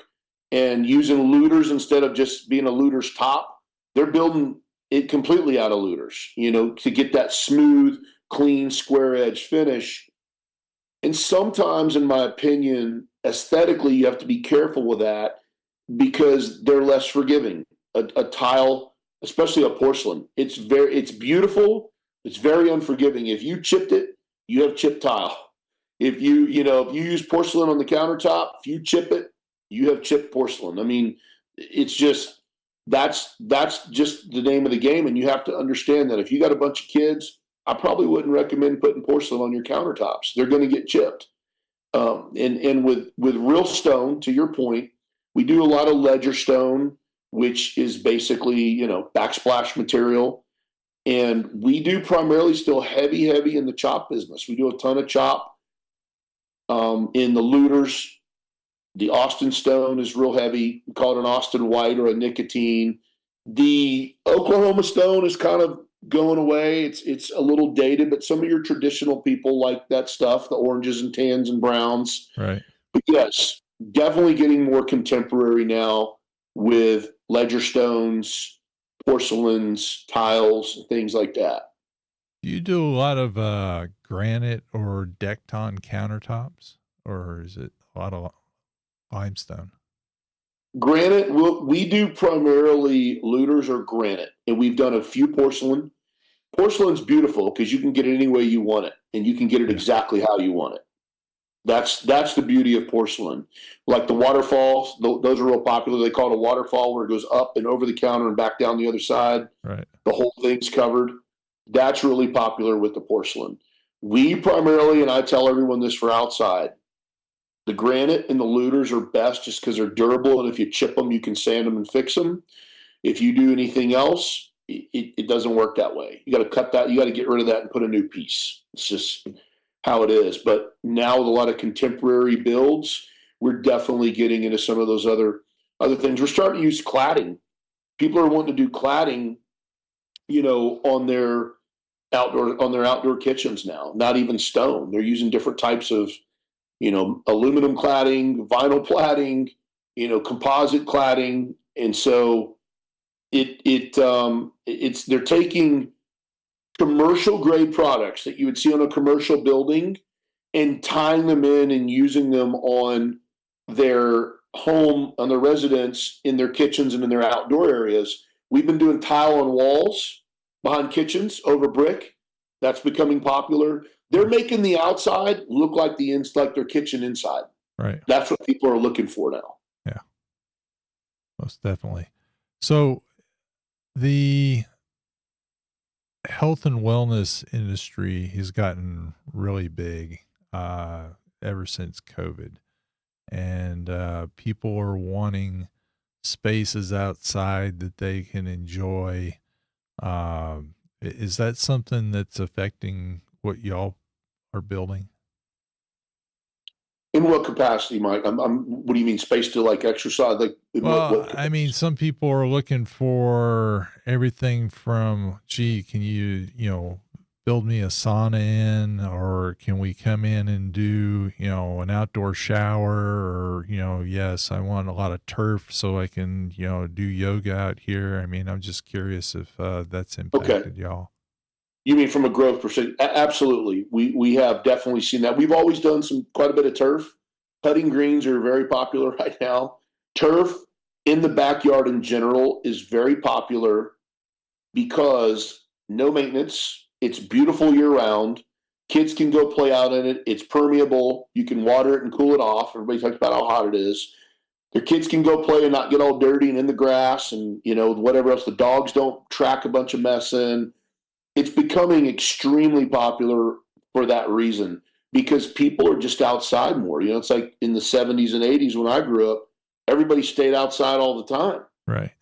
and using looters instead of just being a looter's top. They're building it completely out of looters, to get that smooth, clean, square edge finish. And sometimes, in my opinion, aesthetically, you have to be careful with that because they're less forgiving. A tile, especially a porcelain, it's beautiful. It's very unforgiving. If you chipped it, you have chipped tile. If you use porcelain on the countertop, if you chip it, you have chipped porcelain. It's just, that's just the name of the game. And you have to understand that if you got a bunch of kids, I probably wouldn't recommend putting porcelain on your countertops. They're going to get chipped. And with real stone, to your point, we do a lot of ledger stone, which is basically, backsplash material. And we do primarily still heavy in the chop business. We do a ton of chop in the looters. The Austin stone is real heavy. We call it an Austin white or a nicotine. The Oklahoma stone is kind of going away. It's a little dated, but some of your traditional people like that stuff, the oranges and tans and browns. Right. But yes, definitely getting more contemporary now with ledger stones, porcelains, tiles, things like that. Do you do a lot of granite or decked on countertops, or is it a lot of limestone? Granite, we do primarily looters or granite, and we've done a few porcelain. Porcelain's beautiful because you can get it any way you want it, and you can get it exactly how you want it. That's the beauty of porcelain. Like the waterfalls, those are real popular. They call it a waterfall where it goes up and over the counter and back down the other side. Right. The whole thing's covered. That's really popular with the porcelain. We primarily, and I tell everyone this for outside, the granite and the looters are best just because they're durable, and if you chip them, you can sand them and fix them. If you do anything else, it doesn't work that way. You got to cut that. You got to get rid of that and put a new piece. It's just how it is. But now with a lot of contemporary builds, we're definitely getting into some of those other things. We're starting to use cladding. People are wanting to do cladding, on their outdoor kitchens now. Not even stone. They're using different types of aluminum cladding, vinyl cladding, composite cladding. And so they're taking commercial grade products that you would see on a commercial building and tying them in and using them on their home, on their residence, in their kitchens and in their outdoor areas. We've been doing tile on walls behind kitchens over brick. That's becoming popular. They're making the outside look like like their kitchen inside. Right. That's what people are looking for now. Yeah, most definitely. So the health and wellness industry has gotten really big ever since COVID, and people are wanting spaces outside that they can enjoy. Is that something that's affecting what y'all are building? In what capacity, Mike? What do you mean, space to like exercise? Like, Well, I mean, some people are looking for everything from, gee, can you build me a sauna in, or can we come in and do, an outdoor shower, or, yes, I want a lot of turf so I can, do yoga out here. I mean, I'm just curious if that's impacted y'all. You mean from a growth perspective? Absolutely. We have definitely seen that. We've always done quite a bit of turf. Putting greens are very popular right now. Turf in the backyard in general is very popular because no maintenance. It's beautiful year round. Kids can go play out in it. It's permeable. You can water it and cool it off. Everybody talks about how hot it is. Their kids can go play and not get all dirty and in the grass and, whatever else. The dogs don't track a bunch of mess in. It's becoming extremely popular for that reason because people are just outside more. It's like in the 70s and 80s when I grew up, everybody stayed outside all the time. Right.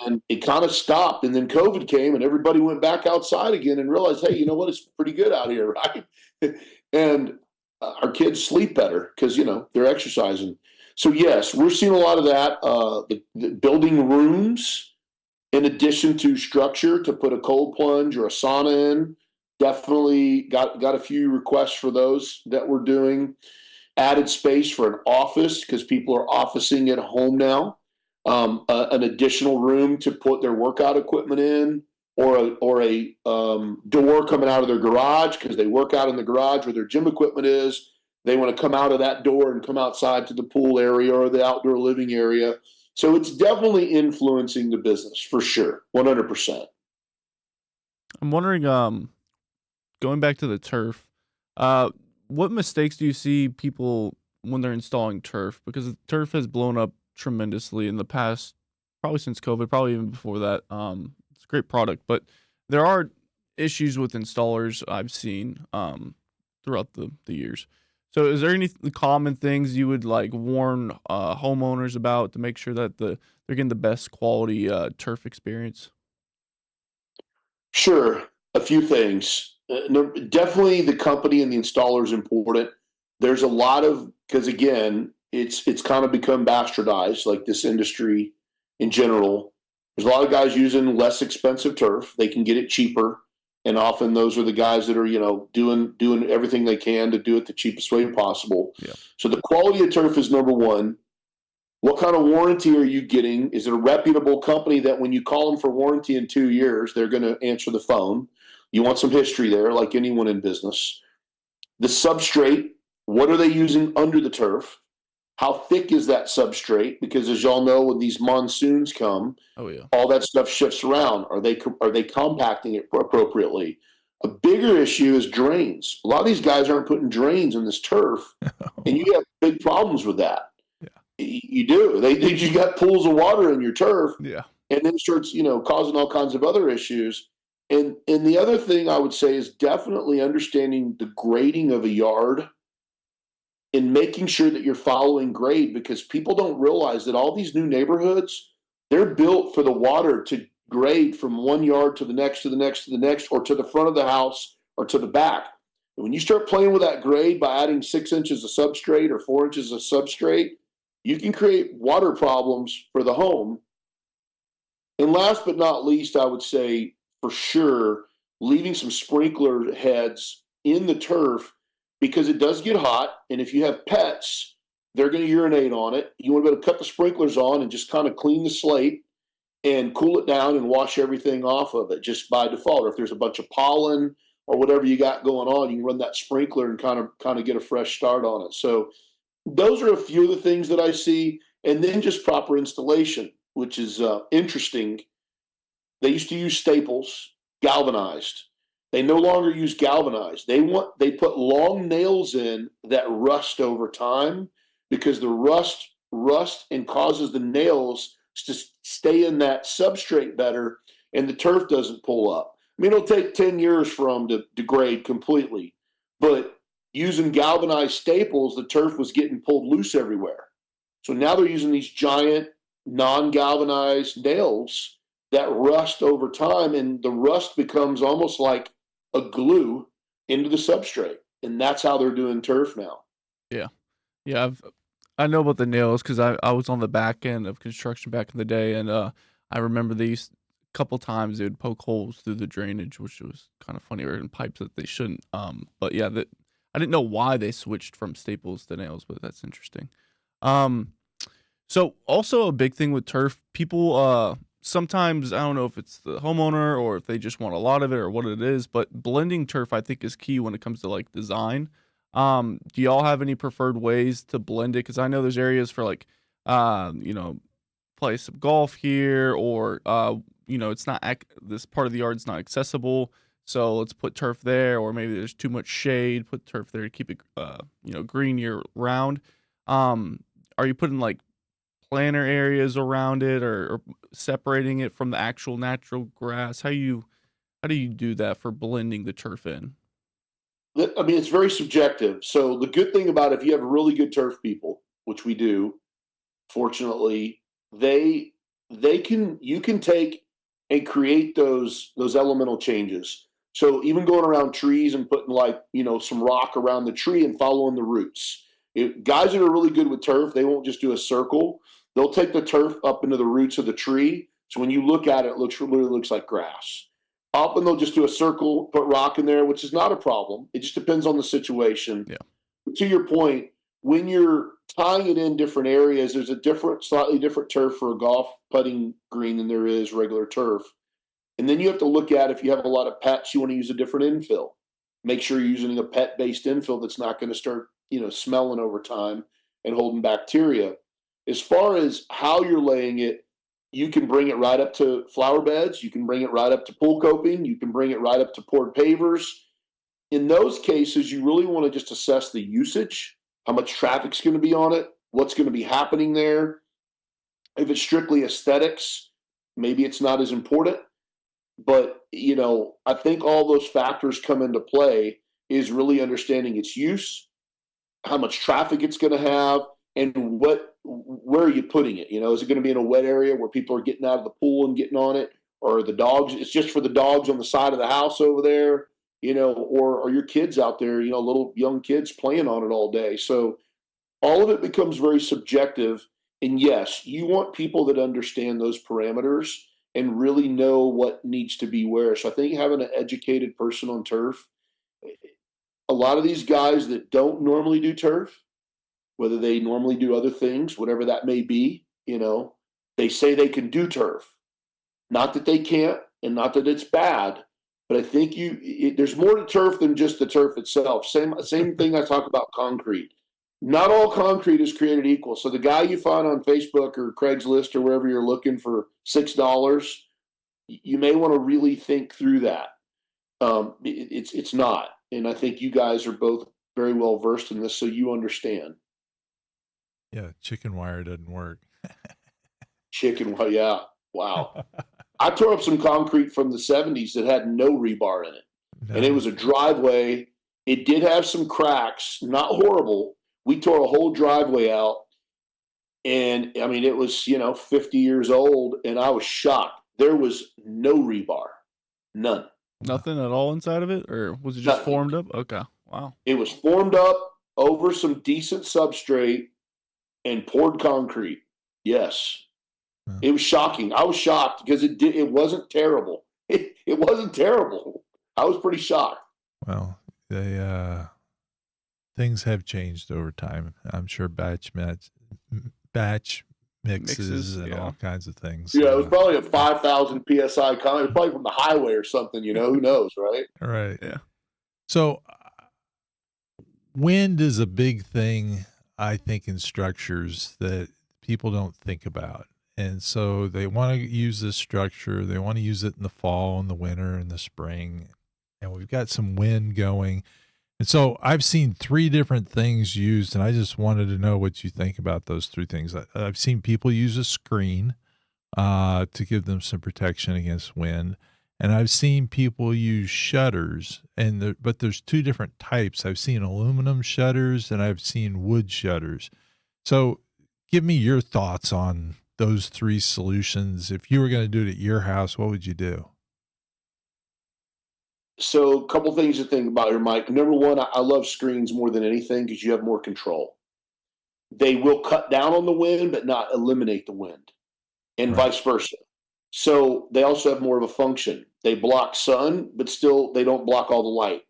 And it kind of stopped. And then COVID came and everybody went back outside again and realized, hey, you know what? It's pretty good out here, right? And our kids sleep better because, they're exercising. So, yes, we're seeing a lot of that. The building rooms, in addition to structure, to put a cold plunge or a sauna in, definitely got a few requests for those that we're doing. Added space for an office because people are officing at home now. An additional room to put their workout equipment in, or a door coming out of their garage because they work out in the garage where their gym equipment is. They want to come out of that door and come outside to the pool area or the outdoor living area. So it's definitely influencing the business for sure, 100%. I'm wondering, going back to the turf, what mistakes do you see people when they're installing turf? Because turf has blown up tremendously in the past, probably since COVID, probably even before that. It's a great product, but there are issues with installers I've seen throughout the years. So is there any common things you would like warn homeowners about to make sure that they're getting the best quality turf experience? Sure. A few things. Definitely the company and the installer is important. There's a lot because again, it's kind of become bastardized, like this industry in general. There's a lot of guys using less expensive turf. They can get it cheaper. And often those are the guys that are, doing everything they can to do it the cheapest way possible. Yeah. So the quality of turf is number one. What kind of warranty are you getting? Is it a reputable company that when you call them for warranty in 2 years, they're going to answer the phone? You want some history there, like anyone in business. The substrate, what are they using under the turf? How thick is that substrate? Because as y'all know, when these monsoons come, all that stuff shifts around. Are they compacting it appropriately? A bigger issue is drains. A lot of these guys aren't putting drains in this turf, and you have big problems with that. Yeah. You do. You got pools of water in your turf, Yeah. and then it starts, causing all kinds of other issues. And the other thing I would say is definitely understanding the grading of a yard and making sure that you're following grade, because people don't realize that all these new neighborhoods, they're built for the water to grade from one yard to the next, to the next, to the next, or to the front of the house or to the back. And when you start playing with that grade by adding 6 inches of substrate or 4 inches of substrate, you can create water problems for the home. And last but not least, I would say for sure, leaving some sprinkler heads in the turf, because it does get hot, and if you have pets, they're going to urinate on it. You want to be able to cut the sprinklers on and just kind of clean the slate and cool it down and wash everything off of it just by default. Or if there's a bunch of pollen or whatever you got going on, you can run that sprinkler and kind of get a fresh start on it. So those are a few of the things that I see. And then just proper installation, which is interesting. They used to use staples, galvanized. They no longer use galvanized. They put long nails in that rust over time, because the rust and causes the nails to stay in that substrate better, and the turf doesn't pull up. I mean, it'll take 10 years for them to degrade completely, but using galvanized staples, the turf was getting pulled loose everywhere. So now they're using these giant non-galvanized nails that rust over time, and the rust becomes almost like a glue into the substrate. And that's how they're doing turf now. Yeah. Yeah. I know about the nails because I was on the back end of construction back in the day, and I remember these couple times they would poke holes through the drainage, which was kind of funny, or in pipes that they shouldn't. But yeah, I didn't know why they switched from staples to nails, but that's interesting. So also a big thing with turf, people sometimes, I don't know if it's the homeowner or if they just want a lot of it or what it is, but blending turf I think is key when it comes to like design. Do y'all have any preferred ways to blend it? Because I know there's areas for like, play some golf here, or it's not this part of the yard's not accessible, so let's put turf there. Or maybe there's too much shade, put turf there to keep it green year round. Are you putting like planter areas around it, or separating it from the actual natural grass? How do you do that for blending the turf in? I mean, it's very subjective. So the good thing about it, if you have really good turf people, which we do, fortunately, you can take and create those elemental changes. So even going around trees and putting some rock around the tree and following the roots. Guys that are really good with turf, they won't just do a circle. They'll take the turf up into the roots of the tree. So when you look at it, it really looks like grass. Often they'll just do a circle, put rock in there, which is not a problem. It just depends on the situation. Yeah. But to your point, when you're tying it in different areas, there's a slightly different turf for a golf putting green than there is regular turf. And then you have to look at, if you have a lot of pets, you want to use a different infill. Make sure you're using a pet-based infill that's not going to start, smelling over time and holding bacteria. As far as how you're laying it, you can bring it right up to flower beds. You can bring it right up to pool coping. You can bring it right up to poured pavers. In those cases, you really want to just assess the usage, how much traffic's going to be on it, what's going to be happening there. If it's strictly aesthetics, maybe it's not as important. But, I think all those factors come into play, is really understanding its use, how much traffic it's going to have, and where are you putting it? Is it going to be in a wet area where people are getting out of the pool and getting on it, or the dogs? It's just for the dogs on the side of the house over there, or are your kids out there, little young kids playing on it all day? So all of it becomes very subjective. And yes, you want people that understand those parameters and really know what needs to be where. So I think having an educated person on turf, a lot of these guys that don't normally do turf, whether they normally do other things, whatever that may be, they say they can do turf. Not that they can't, and not that it's bad, but I think there's more to turf than just the turf itself. Same thing I talk about concrete. Not all concrete is created equal. So the guy you find on Facebook or Craigslist or wherever you're looking for $6, you may want to really think through that. It's not. And I think you guys are both very well versed in this, so you understand. Yeah, chicken wire doesn't work. Chicken wire, yeah. Wow. I tore up some concrete from the 70s that had no rebar in it. No. And it was a driveway. It did have some cracks, not horrible. We tore a whole driveway out. And, I mean, it was, 50 years old, and I was shocked. There was no rebar. None. Nothing at all inside of it? Or was it just Nothing. formed up? Okay. Wow. It was formed up over some decent substrate and poured concrete. Yes. Huh. It was shocking. I was shocked because it wasn't terrible. It wasn't terrible. I was pretty shocked. Well, things have changed over time. I'm sure batch mixes and all kinds of things. Yeah, it was probably a 5,000 PSI comment. It was probably from the highway or something, who knows, right? Right. Yeah. So wind is a big thing, I think, in structures that people don't think about. And so they want to use this structure. They want to use it in the fall and the winter and the spring. And we've got some wind going. And so I've seen 3 different things used, and I just wanted to know what you think about those 3 things. I've seen people use a screen to give them some protection against wind. And I've seen people use shutters, but there's 2 different types. I've seen aluminum shutters and I've seen wood shutters. So give me your thoughts on those 3 solutions. If you were going to do it at your house, what would you do? So a couple things to think about here, Mike. Number one, I love screens more than anything because you have more control. They will cut down on the wind, but not eliminate the wind, and Right. vice versa. So they also have more of a function. They block sun, but still they don't block all the light.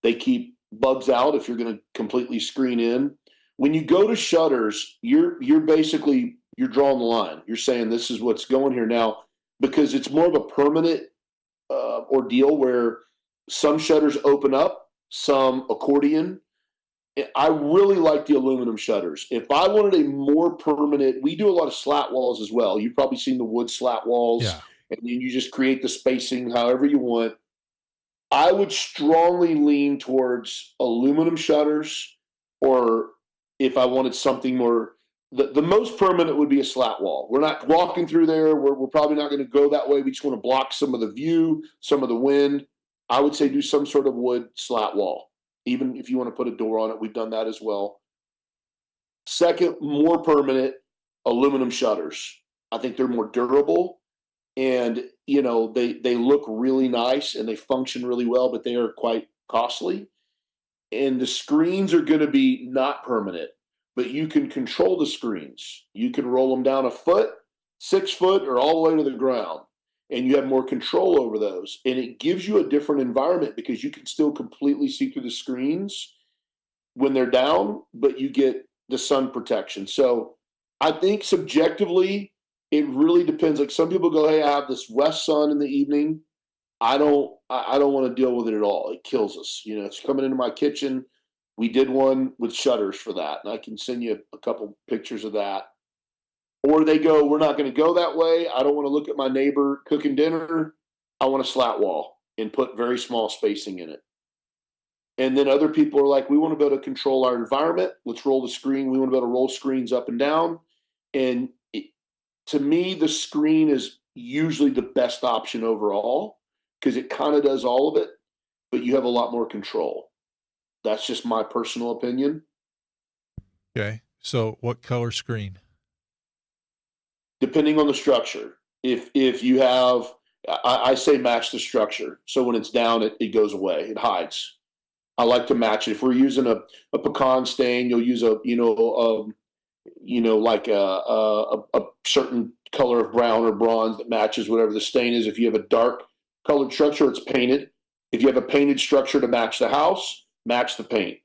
They keep bugs out if you're going to completely screen in. When you go to shutters, you're drawing the line. You're saying this is what's going here now, because it's more of a permanent ordeal where some shutters open up, some accordion. I really like the aluminum shutters. If I wanted a more permanent, we do a lot of slat walls as well. You've probably seen the wood slat walls, Yeah. and then you just create the spacing however you want. I would strongly lean towards aluminum shutters, or if I wanted something more, the most permanent would be a slat wall. We're not walking through there. We're probably not going to go that way. We just want to block some of the view, some of the wind. I would say do some sort of wood slat wall. Even if you want to put a door on it, we've done that as well. Second, more permanent, aluminum shutters. I think they're more durable, and they look really nice and they function really well, but they are quite costly. And the screens are going to be not permanent, but you can control the screens. You can roll them down a foot, 6 foot, or all the way to the ground, and you have more control over those. And it gives you a different environment because you can still completely see through the screens when they're down, but you get the sun protection. So I think subjectively, it really depends. Like some people go, hey, I have this west sun in the evening. I don't want to deal with it at all. It kills us. It's coming into my kitchen. We did one with shutters for that, and I can send you a couple pictures of that. Or they go, we're not going to go that way. I don't want to look at my neighbor cooking dinner. I want a slat wall and put very small spacing in it. And then other people are like, we want to be able to control our environment. Let's roll the screen. We want to be able to roll screens up and down. And to me, the screen is usually the best option overall because it kind of does all of it, but you have a lot more control. That's just my personal opinion. Okay. So what color screen? Depending on the structure. If you have, I say match the structure. So when it's down, it goes away. It hides. I like to match it. If we're using a pecan stain, you'll use like a certain color of brown or bronze that matches whatever the stain is. If you have a dark colored structure, it's painted. If you have a painted structure to match the house, match the paint.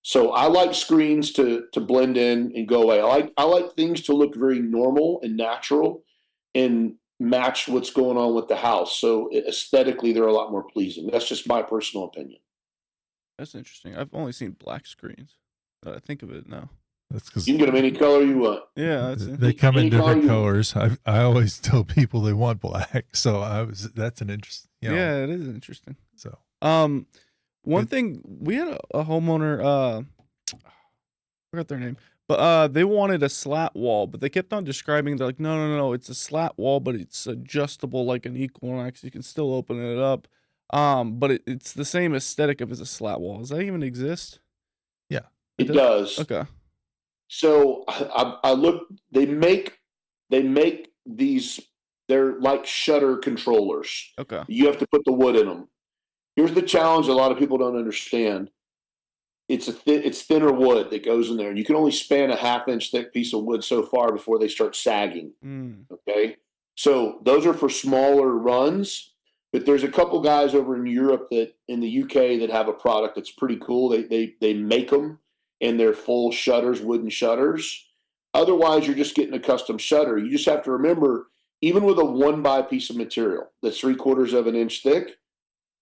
So I like screens to blend in and go away. I like things to look very normal and natural and match what's going on with the house. So aesthetically, they're a lot more pleasing. That's just my personal opinion. That's interesting. I've only seen black screens. I think of it now. That's because You can get them any color you want. Yeah, they come in Any color different you- colors. I always tell people they want black. So that's an interesting, yeah, it is interesting. So One thing, we had a homeowner, I forgot their name, but they wanted a slat wall, but they kept on describing, they're like, no, it's a slat wall, but it's adjustable like an equinox. You can still open it up. But it's the same aesthetic as a slat wall. Does that even exist? yeah. It does. Okay. So I look. They make these. They're like shutter controllers. Okay. You have to put the wood in them. Here's the challenge: a lot of people don't understand. It's thinner wood that goes in there, and you can only span a 1/2 inch thick piece of wood so far before they start sagging. Okay, so those are for smaller runs. But there's a couple guys over in Europe in the UK that have a product that's pretty cool. They make them, and they're full shutters, wooden shutters. Otherwise, you're just getting a custom shutter. You just have to remember, even with a 1x piece of material that's 3/4 of an inch thick,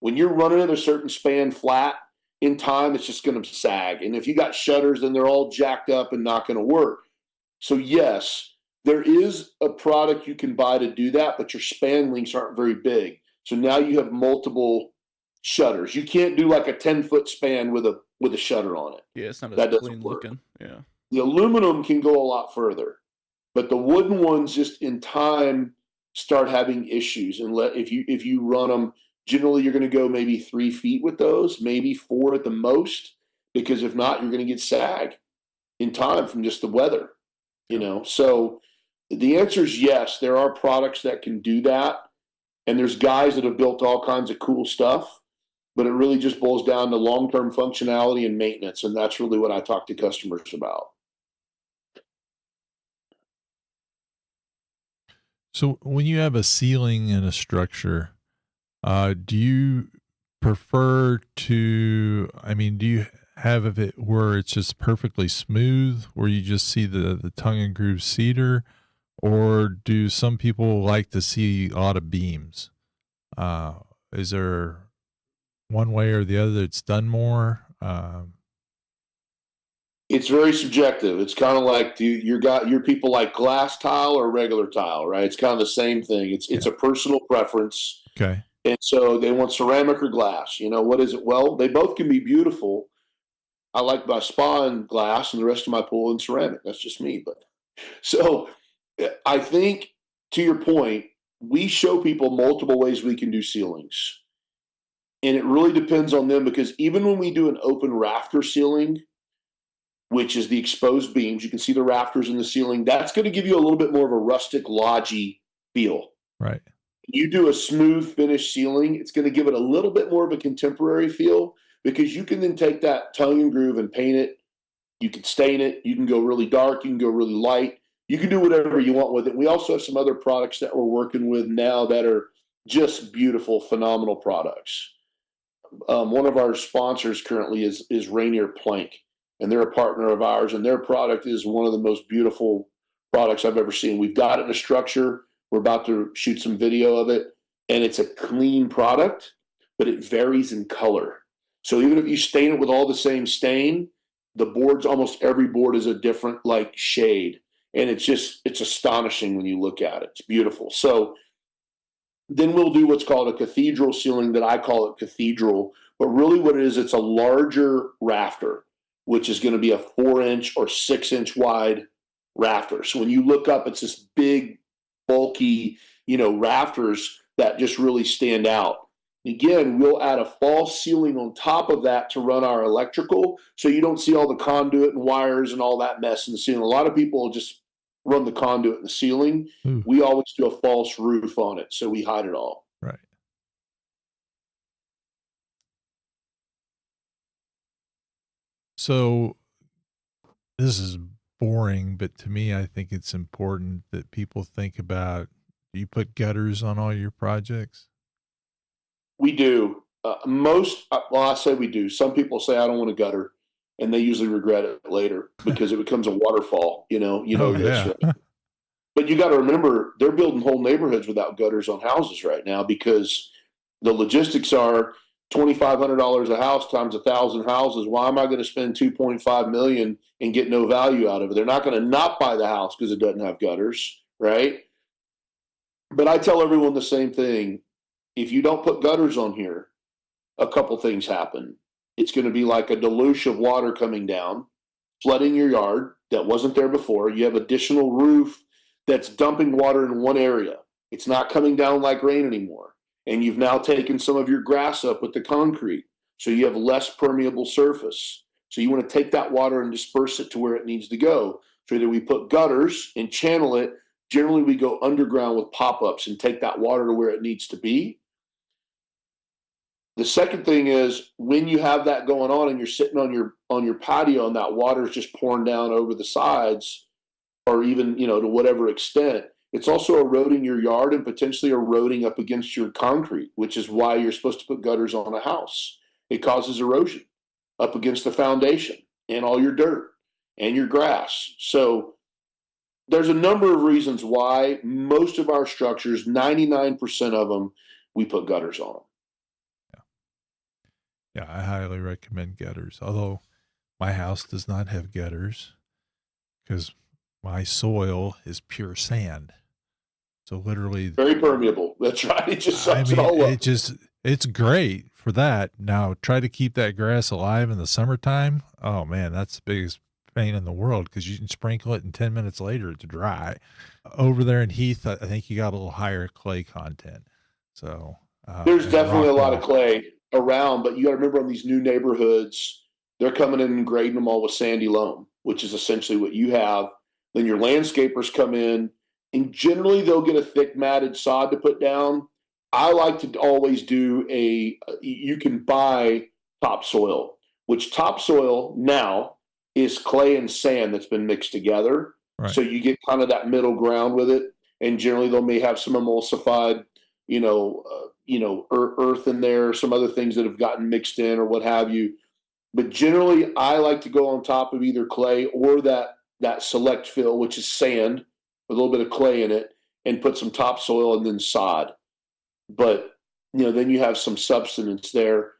when you're running it a certain span flat, in time, it's just going to sag. And if you got shutters, then they're all jacked up and not going to work. So yes, there is a product you can buy to do that, but your span links aren't very big. So now you have multiple shutters. You can't do like a 10-foot span with a shutter on it. Yeah, it's not as That doesn't clean work. looking. Yeah. The aluminum can go a lot further, but the wooden ones just in time start having issues. And if you run them, generally you're going to go maybe 3 feet with those, maybe 4 at the most, because if not, you're going to get sag in time from just the weather. So the answer is yes, there are products that can do that, and there's guys that have built all kinds of cool stuff, but it really just boils down to long-term functionality and maintenance, and that's really what I talk to customers about. So when you have a ceiling in a structure, do you prefer to, do you have it where it's just perfectly smooth, where you just see the tongue and groove cedar, or do some people like to see a lot of beams? Is there one way or the other that's done more? It's very subjective. It's kind of like your people like glass tile or regular tile, right? It's kind of the same thing. It's a personal preference. Okay. And so they want ceramic or glass. What is it? Well, they both can be beautiful. I like my spa in glass and the rest of my pool in ceramic. That's just me. But so I think, to your point, we show people multiple ways we can do ceilings. And it really depends on them, because even when we do an open rafter ceiling, which is the exposed beams, you can see the rafters in the ceiling, that's going to give you a little bit more of a rustic, lodgy feel. Right. You do a smooth finished ceiling, it's going to give it a little bit more of a contemporary feel, because you can then take that tongue and groove and paint it. You can stain it. You can go really dark. You can go really light. You can do whatever you want with it. We also have some other products that we're working with now that are just beautiful, phenomenal products. One of our sponsors currently is Rainier Plank, and they're a partner of ours, and their product is one of the most beautiful products I've ever seen. We've got it in a structure. We're about to shoot some video of it, and it's a clean product, but it varies in color. So even if you stain it with all the same stain, the boards, almost every board is a different like shade. And it's astonishing when you look at it. It's beautiful. So then we'll do what's called a cathedral ceiling, that I call it cathedral, but really what it is, it's a larger rafter, which is going to be a 4-inch or 6-inch wide rafter. So when you look up, it's this big, bulky, rafters that just really stand out. Again, we'll add a false ceiling on top of that to run our electrical, so you don't see all the conduit and wires and all that mess in the ceiling. A lot of people just run the conduit in the ceiling. Ooh. We always do a false roof on it, so we hide it all. Right. So this is boring, but to me, I think it's important that people think about, do you put gutters on all your projects? We do. I say we do. Some people say, I don't want a gutter, and they usually regret it later because it becomes a waterfall, this. Yeah. Right? But you got to remember, they're building whole neighborhoods without gutters on houses right now, because the logistics are $2,500 a house times 1,000 houses. Why am I going to spend $2.5 million and get no value out of it? They're not going to not buy the house because it doesn't have gutters, right? But I tell everyone the same thing. If you don't put gutters on here, a couple things happen. It's going to be like a deluge of water coming down, flooding your yard that wasn't there before. You have additional roof that's dumping water in one area. It's not coming down like rain anymore. And you've now taken some of your grass up with the concrete, so you have less permeable surface. So you want to take that water and disperse it to where it needs to go. So either we put gutters and channel it. Generally, we go underground with pop-ups and take that water to where it needs to be. The second thing is, when you have that going on and you're sitting on your patio and that water is just pouring down over the sides, or even, to whatever extent, it's also eroding your yard and potentially eroding up against your concrete, which is why you're supposed to put gutters on a house. It causes erosion up against the foundation and all your dirt and your grass. So there's a number of reasons why most of our structures, 99% of them, we put gutters on them. Yeah, I highly recommend gutters, although my house does not have gutters because my soil is pure sand. So literally, Very permeable. That's right. It just I sucks it mean, all up. it's great for that. Now try to keep that grass alive in the summertime. Oh man, that's the biggest pain in the world, because you can sprinkle it and 10 minutes later it's dry. Over there in Heath, I think you got a little higher clay content. So There's and definitely a rock lot of wall. clay around, but you got to remember on these new neighborhoods, they're coming in and grading them all with sandy loam, which is essentially what you have. Then your landscapers come in, and generally they'll get a thick matted sod to put down. I like to always do you can buy topsoil, which topsoil now is clay and sand that's been mixed together. Right. So you get kind of that middle ground with it. And generally they may have some emulsified, earth in there, some other things that have gotten mixed in or what have you. But generally, I like to go on top of either clay or that select fill, which is sand with a little bit of clay in it, and put some topsoil and then sod. But then you have some substance there.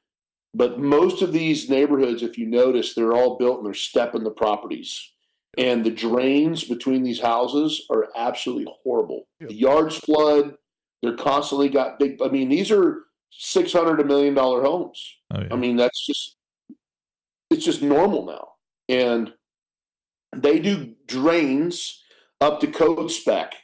But most of these neighborhoods, if you notice, they're all built and they're stepping the properties. And the drains between these houses are absolutely horrible. Yep. The yards flood. They're constantly got big. I mean, these are $600 $1 million homes. Oh yeah. I mean, it's just normal now. And they do drains up to code spec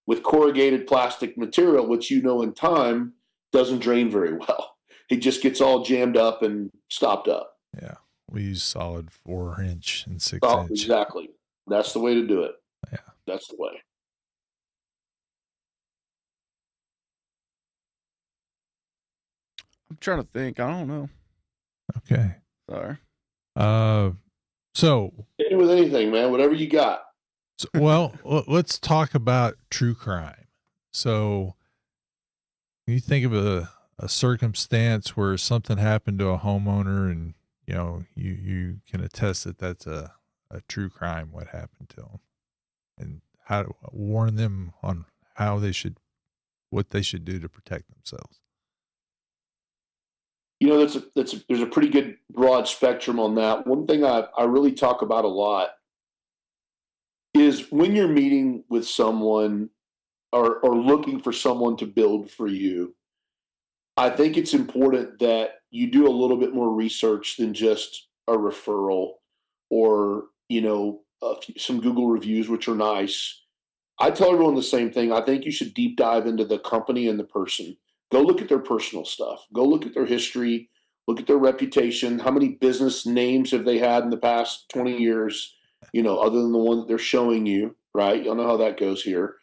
with corrugated plastic material, which in time doesn't drain very well. It just gets all jammed up and stopped up. Yeah. We use solid 4-inch and 6-inch. Oh, exactly. That's the way to do it. Yeah. That's the way. I'm trying to think. I don't know. Okay. Sorry. So Hit me with anything, man. Whatever you got. well, let's talk about true crime. So you think of a circumstance where something happened to a homeowner, and you can attest that that's a true crime, what happened to them, and how to warn them on what they should do to protect themselves. There's a pretty good broad spectrum on that. One thing I really talk about a lot is when you're meeting with someone or looking for someone to build for you, I think it's important that you do a little bit more research than just a referral or, some Google reviews, which are nice. I tell everyone the same thing. I think you should deep dive into the company and the person. Go look at their personal stuff. Go look at their history. Look at their reputation. How many business names have they had in the past 20 years, other than the one that they're showing you, right? You'll know how that goes here.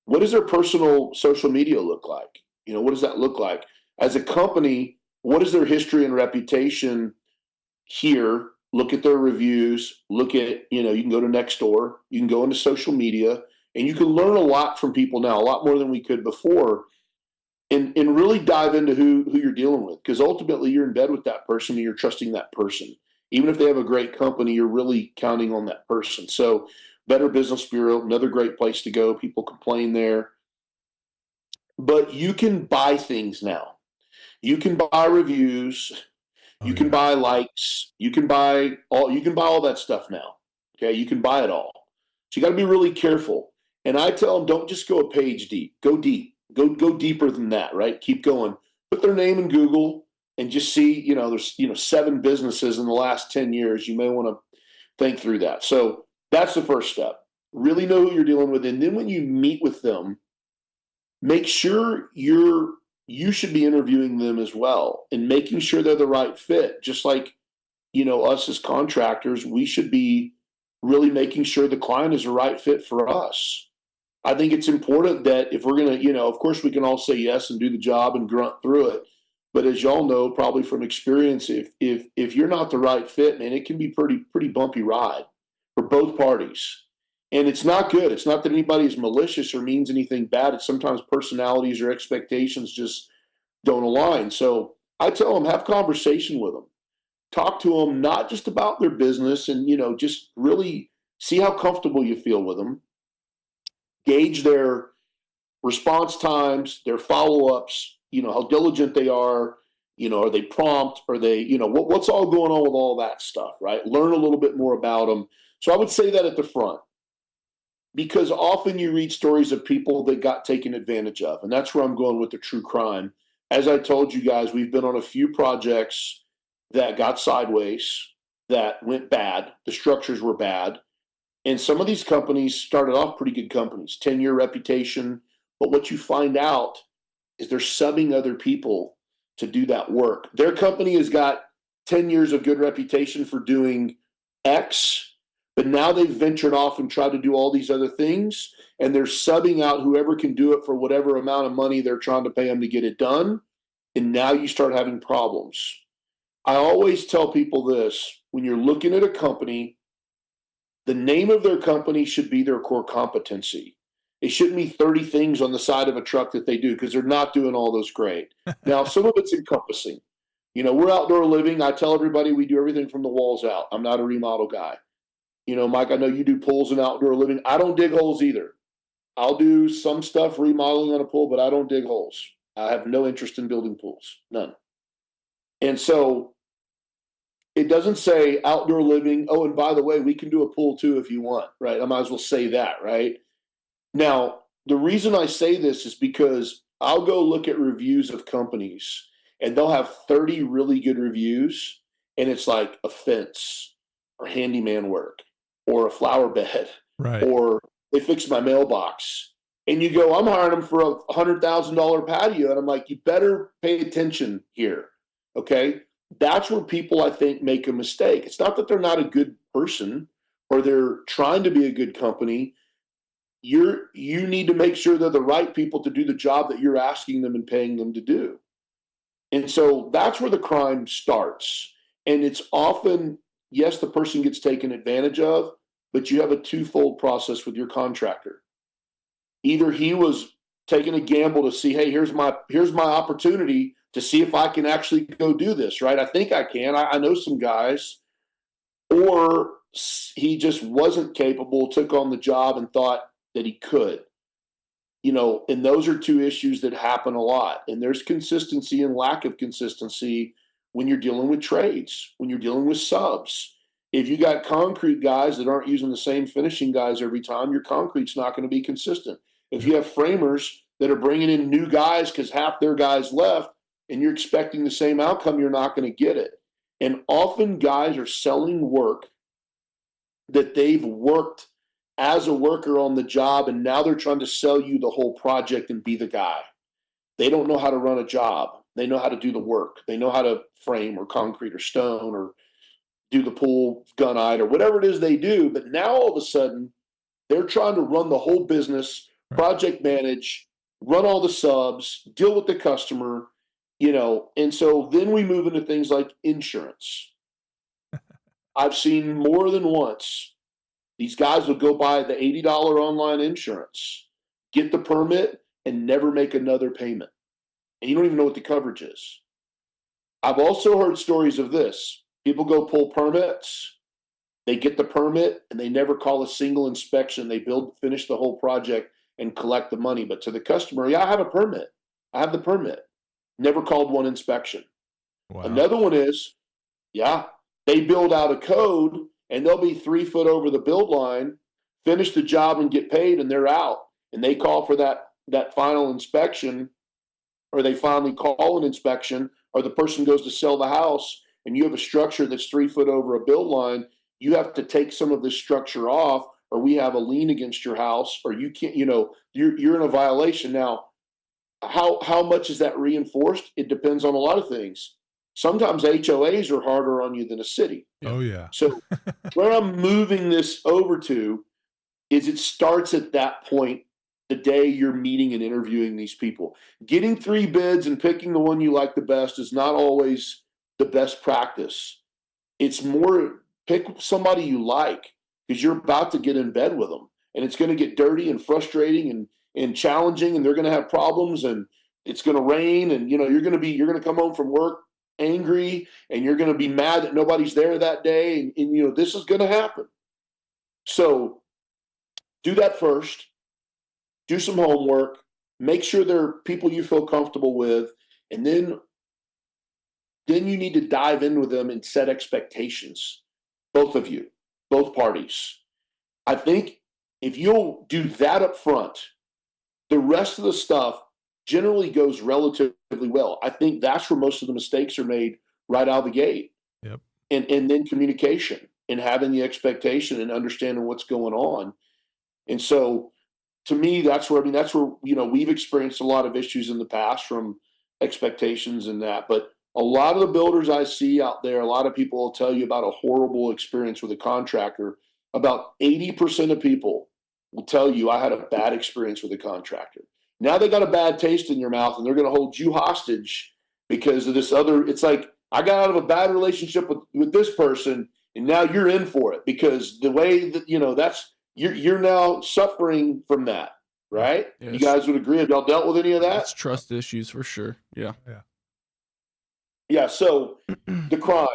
What does their personal social media look like? What does that look like? As a company, what is their history and reputation here? Look at their reviews. Look at, you can go to Nextdoor. You can go into social media, and you can learn a lot from people now, a lot more than we could before, and really dive into who you're dealing with. Because ultimately, you're in bed with that person and you're trusting that person. Even if they have a great company, you're really counting on that person. So Better Business Bureau, another great place to go. People complain there. But you can buy things now. You can buy reviews. You can buy likes. You can buy all that stuff now. Okay, you can buy it all. So you got to be really careful. And I tell them, don't just go a page deep. Go deep. Go deeper than that. Right? Keep going. Put their name in Google and just see. There's 7 businesses in the last 10 years. You may want to think through that. So that's the first step. Really know who you're dealing with, and then when you meet with them, make sure you should be interviewing them as well and making sure they're the right fit. Just like, us as contractors, we should be really making sure the client is the right fit for us. I think it's important that if we're going to, of course we can all say yes and do the job and grunt through it. But as y'all know, probably from experience, if you're not the right fit, man, it can be pretty bumpy ride for both parties. And it's not good. It's not that anybody is malicious or means anything bad. It's sometimes personalities or expectations just don't align. So I tell them, have conversation with them. Talk to them, not just about their business, and, just really see how comfortable you feel with them. Gauge their response times, their follow-ups, how diligent they are, are they prompt? Are they, what's all going on with all that stuff, right? Learn a little bit more about them. So I would say that at the front. because often you read stories of people that got taken advantage of. And that's where I'm going with the true crime. As I told you guys, we've been on a few projects that got sideways, that went bad. The structures were bad. And some of these companies started off pretty good companies, 10-year reputation. But what you find out is they're subbing other people to do that work. Their company has got 10 years of good reputation for doing X, but now they've ventured off and tried to do all these other things, and they're subbing out whoever can do it for whatever amount of money they're trying to pay them to get it done. And now you start having problems. I always tell people this: when you're looking at a company, the name of their company should be their core competency. It shouldn't be 30 things on the side of a truck that they do, because they're not doing all those great. Now, some of it's encompassing. We're outdoor living. I tell everybody we do everything from the walls out. I'm not a remodel guy. Mike, I know you do pools and outdoor living. I don't dig holes either. I'll do some stuff remodeling on a pool, but I don't dig holes. I have no interest in building pools, none. And so it doesn't say outdoor living. Oh, and by the way, we can do a pool too if you want, right? I might as well say that, right? Now, the reason I say this is because I'll go look at reviews of companies, and they'll have 30 really good reviews, and it's like a fence or handyman work or a flower bed, right, or they fixed my mailbox. And you go, I'm hiring them for a $100,000 patio. And I'm like, you better pay attention here, okay? That's where people, I think, make a mistake. It's not that they're not a good person or they're trying to be a good company. You need to make sure they're the right people to do the job that you're asking them and paying them to do. And so that's where the crime starts. And it's often, yes, the person gets taken advantage of, but you have a twofold process with your contractor. Either he was taking a gamble to see, hey, here's my opportunity to see if I can actually go do this, right? I think I can. I know some guys. Or he just wasn't capable, took on the job and thought that he could. And those are two issues that happen a lot. And there's consistency and lack of consistency when you're dealing with trades, when you're dealing with subs. If you got concrete guys that aren't using the same finishing guys every time, your concrete's not going to be consistent. If you have framers that are bringing in new guys because half their guys left and you're expecting the same outcome, you're not going to get it. And often guys are selling work that they've worked as a worker on the job, and now they're trying to sell you the whole project and be the guy. They don't know how to run a job. They know how to do the work. They know how to frame or concrete or stone or do the pool, gunite, or whatever it is they do. But now all of a sudden, they're trying to run the whole business, project manage, run all the subs, deal with the customer, and so then we move into things like insurance. I've seen more than once, these guys will go buy the $80 online insurance, get the permit, and never make another payment. And you don't even know what the coverage is. I've also heard stories of this. People go pull permits, they get the permit, and they never call a single inspection. They finish the whole project and collect the money. But to the customer, yeah, I have a permit. I have the permit. Never called one inspection. Wow. Another one is, they build out a code, and they'll be 3 foot over the build line, finish the job and get paid, and they're out. And they call for that final inspection, or they finally call an inspection, or the person goes to sell the house, and you have a structure that's 3 foot over a build line. You have to take some of this structure off, or we have a lien against your house, or you can't, you're in a violation. Now, how much is that reinforced? It depends on a lot of things. Sometimes HOAs are harder on you than a city. Oh, yeah. So where I'm moving this over to is it starts at that point the day you're meeting and interviewing these people. Getting 3 bids and picking the one you like the best is not always the best practice. It's more pick somebody you like, because you're about to get in bed with them. And it's going to get dirty and frustrating and challenging, and they're going to have problems, and it's going to rain, and you're going to come home from work angry, and you're going to be mad that nobody's there that day, and this is going to happen. So do that first. Do some homework. Make sure they're people you feel comfortable with, and then you need to dive in with them and set expectations. Both of you, both parties. I think If you'll do that up front, the rest of the stuff generally goes relatively well. I think that's where most of the mistakes are made right out of the gate. Yep. And then communication and having the expectation and understanding what's going on. And so to me, that's where, we've experienced a lot of issues in the past from expectations and that, but a lot of the builders I see out there, a lot of people will tell you about a horrible experience with a contractor. About 80% of people will tell you, I had a bad experience with a contractor. Now they got a bad taste in your mouth and they're going to hold you hostage because of this other. It's like, I got out of a bad relationship with this person and now you're in for it because the way that, that's, you're now suffering from that, right? Yes. You guys would agree? Have y'all dealt with any of that? That's trust issues for sure. Yeah. Yeah. So the crime.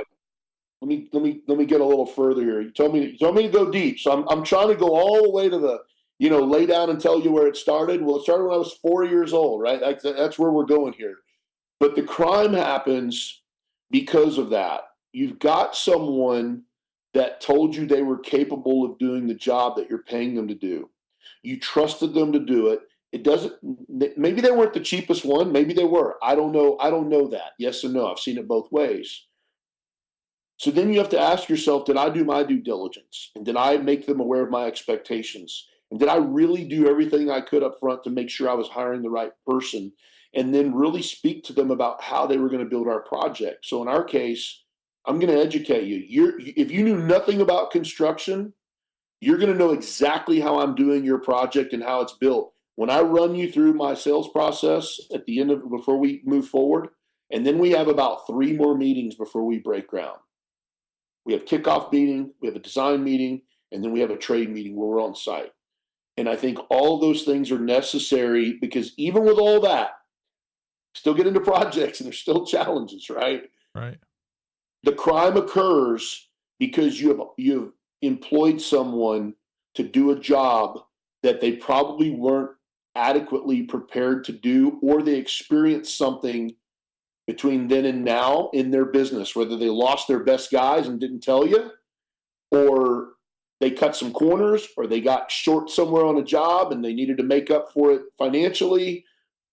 Let me get a little further here. You told me to go deep. So I'm trying to go all the way to the, lay down and tell you where it started. Well, it started when I was 4 years old, right? That's where we're going here. But the crime happens because of that. You've got someone that told you they were capable of doing the job that you're paying them to do. You trusted them to do it. It doesn't, maybe they weren't the cheapest one. Maybe they were. I don't know. I don't know that. Yes or no. I've seen it both ways. So then you have to ask yourself, did I do my due diligence? And did I make them aware of my expectations? And did I really do everything I could up front to make sure I was hiring the right person? And then really speak to them about how they were going to build our project. So in our case, I'm going to educate you. If you knew nothing about construction, you're going to know exactly how I'm doing your project and how it's built. When I run you through my sales process at the end of before we move forward, and then we have about 3 more meetings before we break ground. We have kickoff meeting, we have a design meeting, and then we have a trade meeting where we're on site. And I think all of those things are necessary because even with all that, still get into projects and there's still challenges, right? Right. The crime occurs because you've employed someone to do a job that they probably weren't adequately prepared to do, or they experienced something between then and now in their business, whether they lost their best guys and didn't tell you, or they cut some corners, or they got short somewhere on a job and they needed to make up for it financially.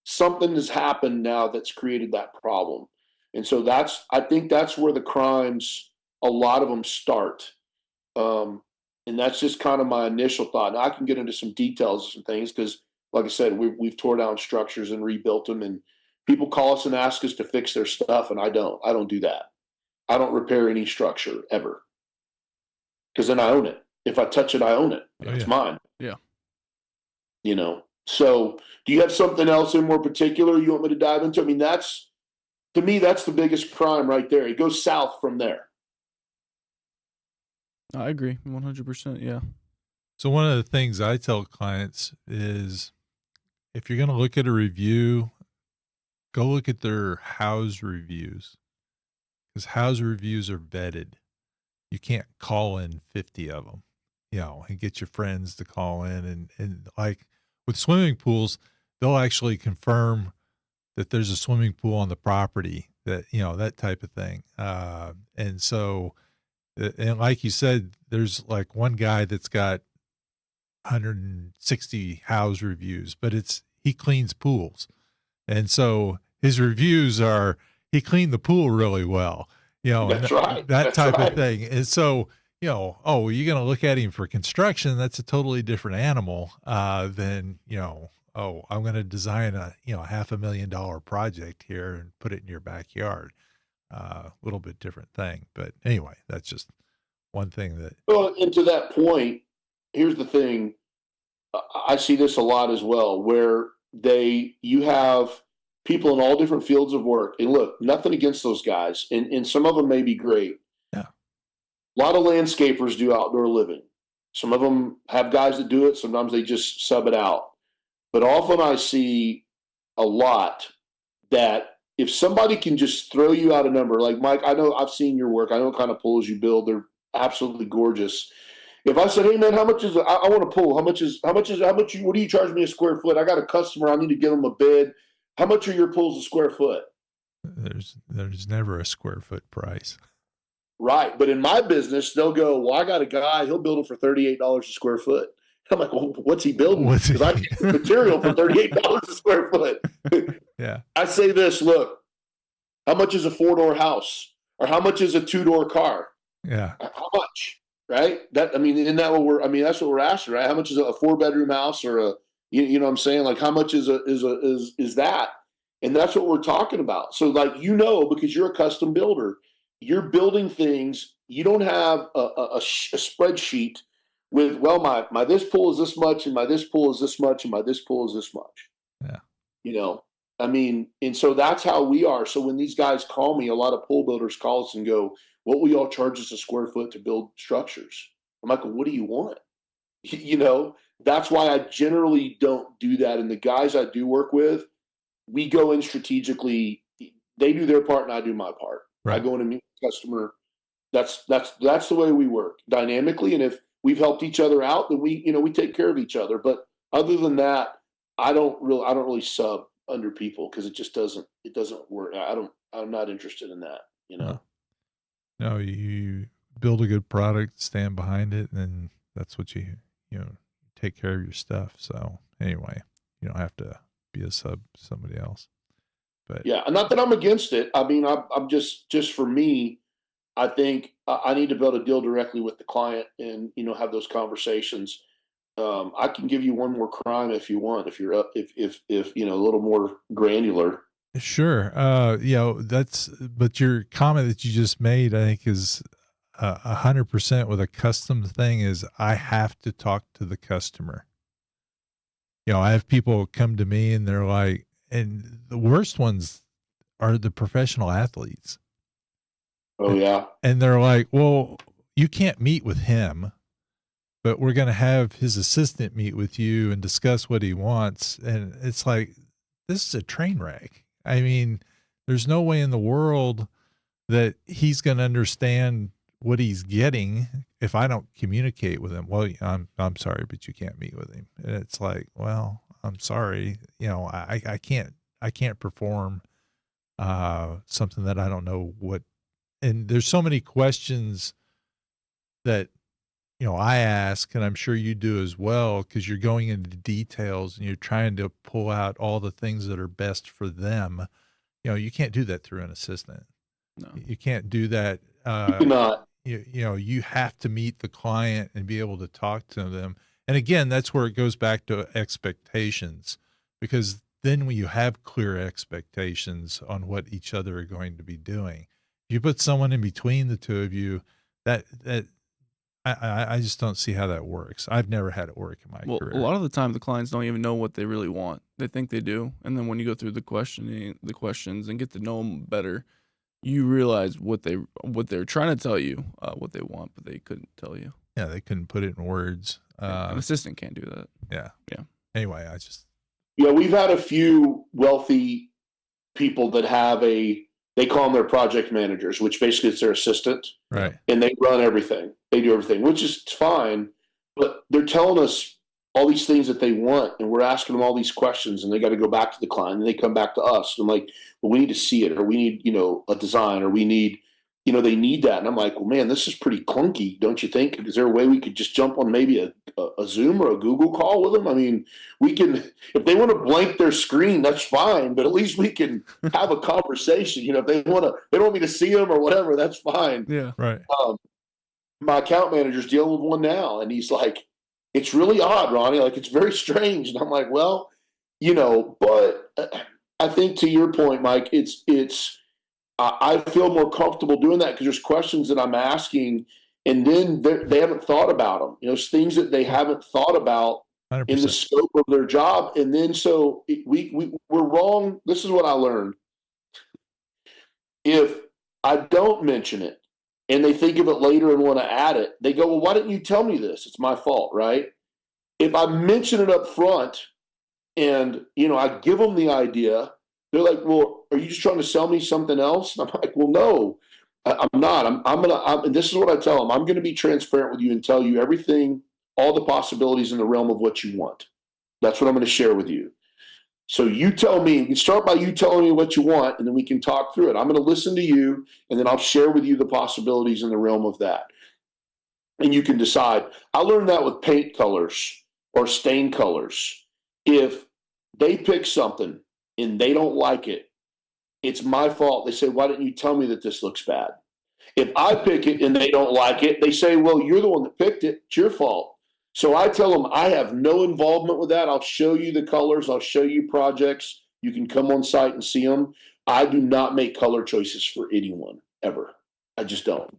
Something has happened now that's created that problem. And so I think that's where the crimes, a lot of them start. And that's just kind of my initial thought. Now I can get into some details of some things because, like I said, we've tore down structures and rebuilt them, and people call us and ask us to fix their stuff, and I don't do that. I don't repair any structure ever because then I own it. If I touch it, I own it. It's mine. Yeah. So do you have something else in more particular you want me to dive into? I mean, to me, that's the biggest crime right there. It goes south from there. I agree 100%. Yeah. So one of the things I tell clients is if you're going to look at a review, go look at their house reviews, because house reviews are vetted. You can't call in 50 of them, and get your friends to call in. And like with swimming pools, they'll actually confirm that there's a swimming pool on the property, that type of thing. And so, and like you said, there's like one guy that's got 160 house reviews, but he cleans pools. And so his reviews are, he cleaned the pool really well, That's right. That type of thing. And so, you're going to look at him for construction. That's a totally different animal, than, I'm going to design a, $500,000 project here and put it in your backyard. A little bit different thing, but anyway, that's just one thing that. Well, and to that point, here's the thing. I see this a lot as well, where you have people in all different fields of work, and look, nothing against those guys, and some of them may be great. Yeah. A lot of landscapers do outdoor living. Some of them have guys that do it. Sometimes they just sub it out. But often I see a lot that if somebody can just throw you out a number, like Mike, I know I've seen your work. I know what kind of pools you build. They're absolutely gorgeous. If I said, hey man, how much is I want a pool? What do you charge me a square foot? I got a customer. I need to give them a bid. How much are your pools a square foot? There's never a square foot price. Right. But in my business, they'll go, well, I got a guy, he'll build them for $38 a square foot. I'm like, well, what's he building? What's Because I he- get the material for $38 a square foot. Yeah. I say this, look, how much is a 4-door house? Or how much is a 2-door car? Yeah. How much? Right? Isn't that what that's what we're asking, right? How much is a 4-bedroom house or you know what I'm saying? Like, how much is that? And that's what we're talking about. So, like, because you're a custom builder, you're building things. You don't have a spreadsheet with, well, my this pool is this much, and my this pool is this much, and my this pool is this much. Yeah. And so that's how we are. So when these guys call me, a lot of pool builders call us and go, what will y'all charge us a square foot to build structures? I'm like, well, what do you want? That's why I generally don't do that. And the guys I do work with, we go in strategically. They do their part and I do my part. Right. I go in and meet the customer. That's the way we work dynamically. And if we've helped each other out, then we take care of each other. But other than that, I don't really sub under people because it doesn't work. I'm not interested in that. No, you build a good product, stand behind it, and then that's what you take care of your stuff. So anyway, you don't have to be a somebody else. But yeah, not that I'm against it. I'm just for me, I think I need to be able to deal directly with the client and have those conversations. I can give you one more crime if you want, if you're up, if a little more granular. Sure. But your comment that you just made, I think, is 100% with a custom thing is I have to talk to the customer. I have people come to me and they're like, and the worst ones are the professional athletes. Oh yeah. And they're like, well, you can't meet with him, but we're going to have his assistant meet with you and discuss what he wants. And it's like, this is a train wreck. I mean, there's no way in the world that he's going to understand what he's getting if I don't communicate with him. Well, I'm sorry, but you can't meet with him. And it's like, well, I'm sorry. I can't perform something that I don't know what. And there's so many questions that, I ask, and I'm sure you do as well, because you're going into details and you're trying to pull out all the things that are best for them. You can't do that through an assistant. No. You can't do that. Not. You have to meet the client and be able to talk to them. And again, that's where it goes back to expectations, because then when you have clear expectations on what each other are going to be doing, if you put someone in between the two of you, I just don't see how that works. I've never had it work in my career. A lot of the time, the clients don't even know what they really want. They think they do, and then when you go through the questions, and get to know them better, you realize what they're trying to tell you, what they want, but they couldn't tell you. Yeah, they couldn't put it in words. An assistant can't do that. Yeah. Anyway, we've had a few wealthy people that have they call them their project managers, which basically is their assistant. Right. And they run everything. They do everything, which is fine. But they're telling us all these things that they want, and we're asking them all these questions, and they got to go back to the client, and they come back to us. And I'm like, well, we need to see it, or we need, a design, or we need, they need that. And I'm like, well, man, this is pretty clunky, don't you think? Is there a way we could just jump on maybe a Zoom or a Google call with them? I mean, we can, if they want to blank their screen, that's fine, but at least we can have a conversation. If they don't want me to see them or whatever, that's fine. Yeah. Right. My account manager's dealing with one now, and he's like, it's really odd, Ronnie. Like, it's very strange. And I'm like, well, but I think to your point, Mike, I feel more comfortable doing that because there's questions that I'm asking, and then they haven't thought about them. It's things that they haven't thought about 100%. in the scope of their job. And then so we're wrong. This is what I learned. If I don't mention it and they think of it later and want to add it, they go, well, why didn't you tell me this? It's my fault, right? If I mention it up front and, I give them the idea, they're like, well, are you just trying to sell me something else? And I'm like, well, no, I'm not. And this is what I tell them. I'm going to be transparent with you and tell you everything, all the possibilities in the realm of what you want. That's what I'm going to share with you. So you tell me, you start by you telling me what you want, and then we can talk through it. I'm going to listen to you, and then I'll share with you the possibilities in the realm of that. And you can decide. I learned that with paint colors. or stain colors, if they pick something and they don't like it, it's my fault. They say, why didn't you tell me that this looks bad? If I pick it and they don't like it, they say, well, you're the one that picked it. It's your fault. So I tell them I have no involvement with that. I'll show you the colors. I'll show you projects. You can come on site and see them. I do not make color choices for anyone ever. I just don't.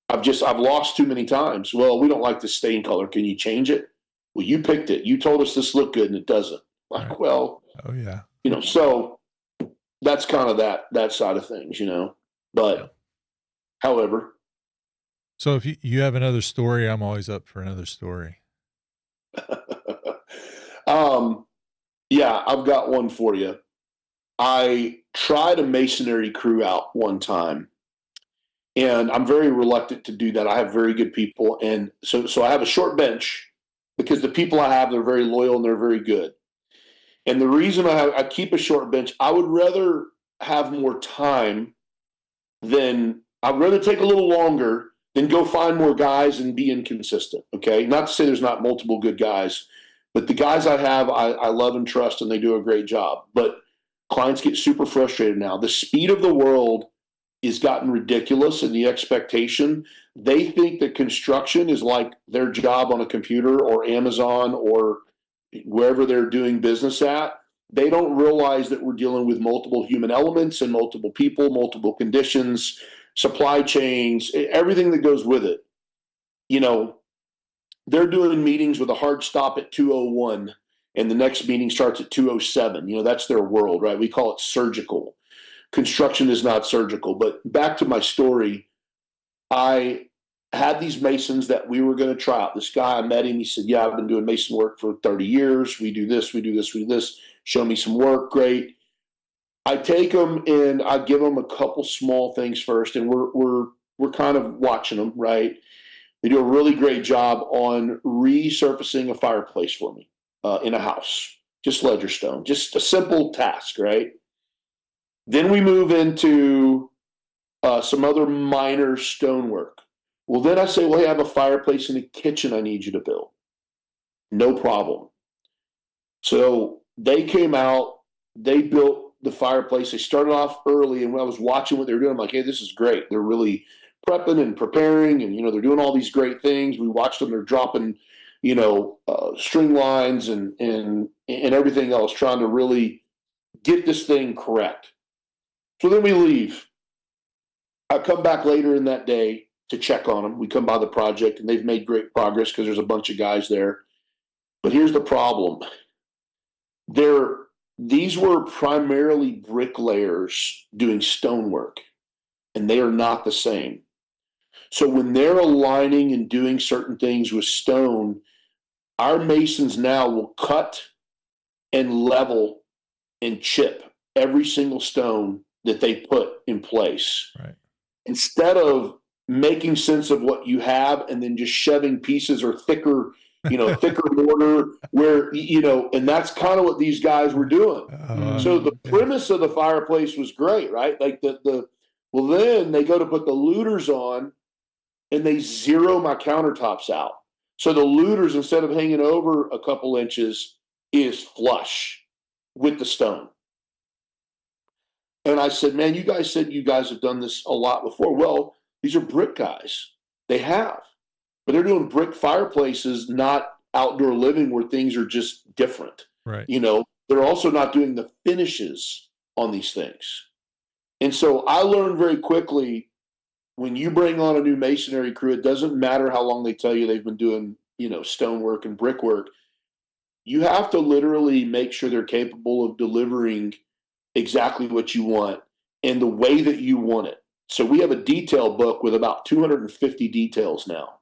I've lost too many times. Well, we don't like the stain color. Can you change it? Well, you picked it. You told us this looked good and it doesn't. Like, Right. well, Oh yeah. So that's kind of that side of things, but however. So if you have another story, I'm always up for another story. Yeah, I've got one for you. I tried a masonry crew out one time, and I'm very reluctant to do that. I have very good people, and so I have a short bench because the people I have, they're very loyal and they're very good. And the reason I keep a short bench, I would rather have more time I'd rather take a little longer than go find more guys and be inconsistent. Okay. Not to say there's not multiple good guys, but the guys I have, I love and trust, and they do a great job. But clients get super frustrated now. The speed of the world has gotten ridiculous, and the expectation. They think that construction is like their job on a computer or Amazon or wherever they're doing business at. They don't realize that we're dealing with multiple human elements and multiple people, multiple conditions, supply chains, everything that goes with it. They're doing meetings with a hard stop at 2:01 and the next meeting starts at 2:07. That's their world, right? We call it surgical. Construction is not surgical. But back to my story, I had these masons that we were going to try out. This guy, I met him. He said, yeah, I've been doing mason work for 30 years. We do this, we do this, we do this. Show me some work. Great. I take them and I give them a couple small things first, and we're kind of watching them, right? They do a really great job on resurfacing a fireplace for me in a house, just ledger stone, just a simple task, right? Then we move into some other minor stonework. Well, then I say, well, hey, I have a fireplace in the kitchen I need you to build. No problem. So they came out, they built the fireplace. They started off early, and when I was watching what they were doing, I'm like, hey, this is great. They're really prepping and preparing, and they're doing all these great things. We watched them. They're dropping, string lines and everything else, trying to really get this thing correct. So then we leave. I come back later in that day to check on them. We come by the project, and they've made great progress because there's a bunch of guys there. But here's the problem. These were primarily bricklayers doing stonework, and they are not the same. So when they're aligning and doing certain things with stone, our masons now will cut and level and chip every single stone that they put in place. Right. Instead of making sense of what you have and then just shoving pieces or thicker mortar where, and that's kind of what these guys were doing. So the premise of the fireplace was great, right? Like well, then they go to put the looters on and they zero my countertops out. So the looters, instead of hanging over a couple inches, is flush with the stone. And I said, man, you guys said you guys have done this a lot before. Well, these are brick guys. They have. But they're doing brick fireplaces, not outdoor living where things are just different. Right. They're also not doing the finishes on these things. And so I learned very quickly, when you bring on a new masonry crew, it doesn't matter how long they tell you they've been doing, stonework and brickwork. You have to literally make sure they're capable of delivering exactly what you want and the way that you want it. So we have a detail book with about 250 details now.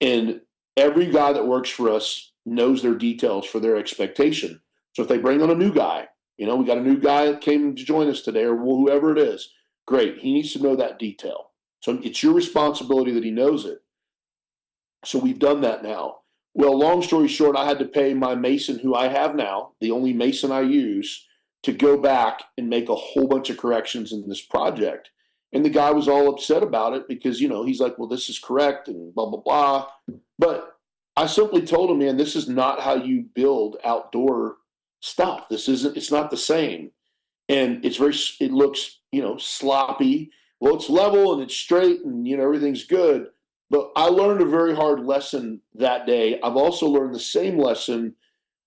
And every guy that works for us knows their details for their expectation. So if they bring on a new guy, we got a new guy that came to join us today, or whoever it is, great. He needs to know that detail. So it's your responsibility that he knows it. So we've done that now. Well, long story short, I had to pay my mason, who I have now, the only mason I use, to go back and make a whole bunch of corrections in this project. And the guy was all upset about it because, he's like, well, this is correct and blah, blah, blah. But I simply told him, man, this is not how you build outdoor stuff. It's not the same. And it looks, sloppy. Well, it's level and it's straight and, everything's good. But I learned a very hard lesson that day. I've also learned the same lesson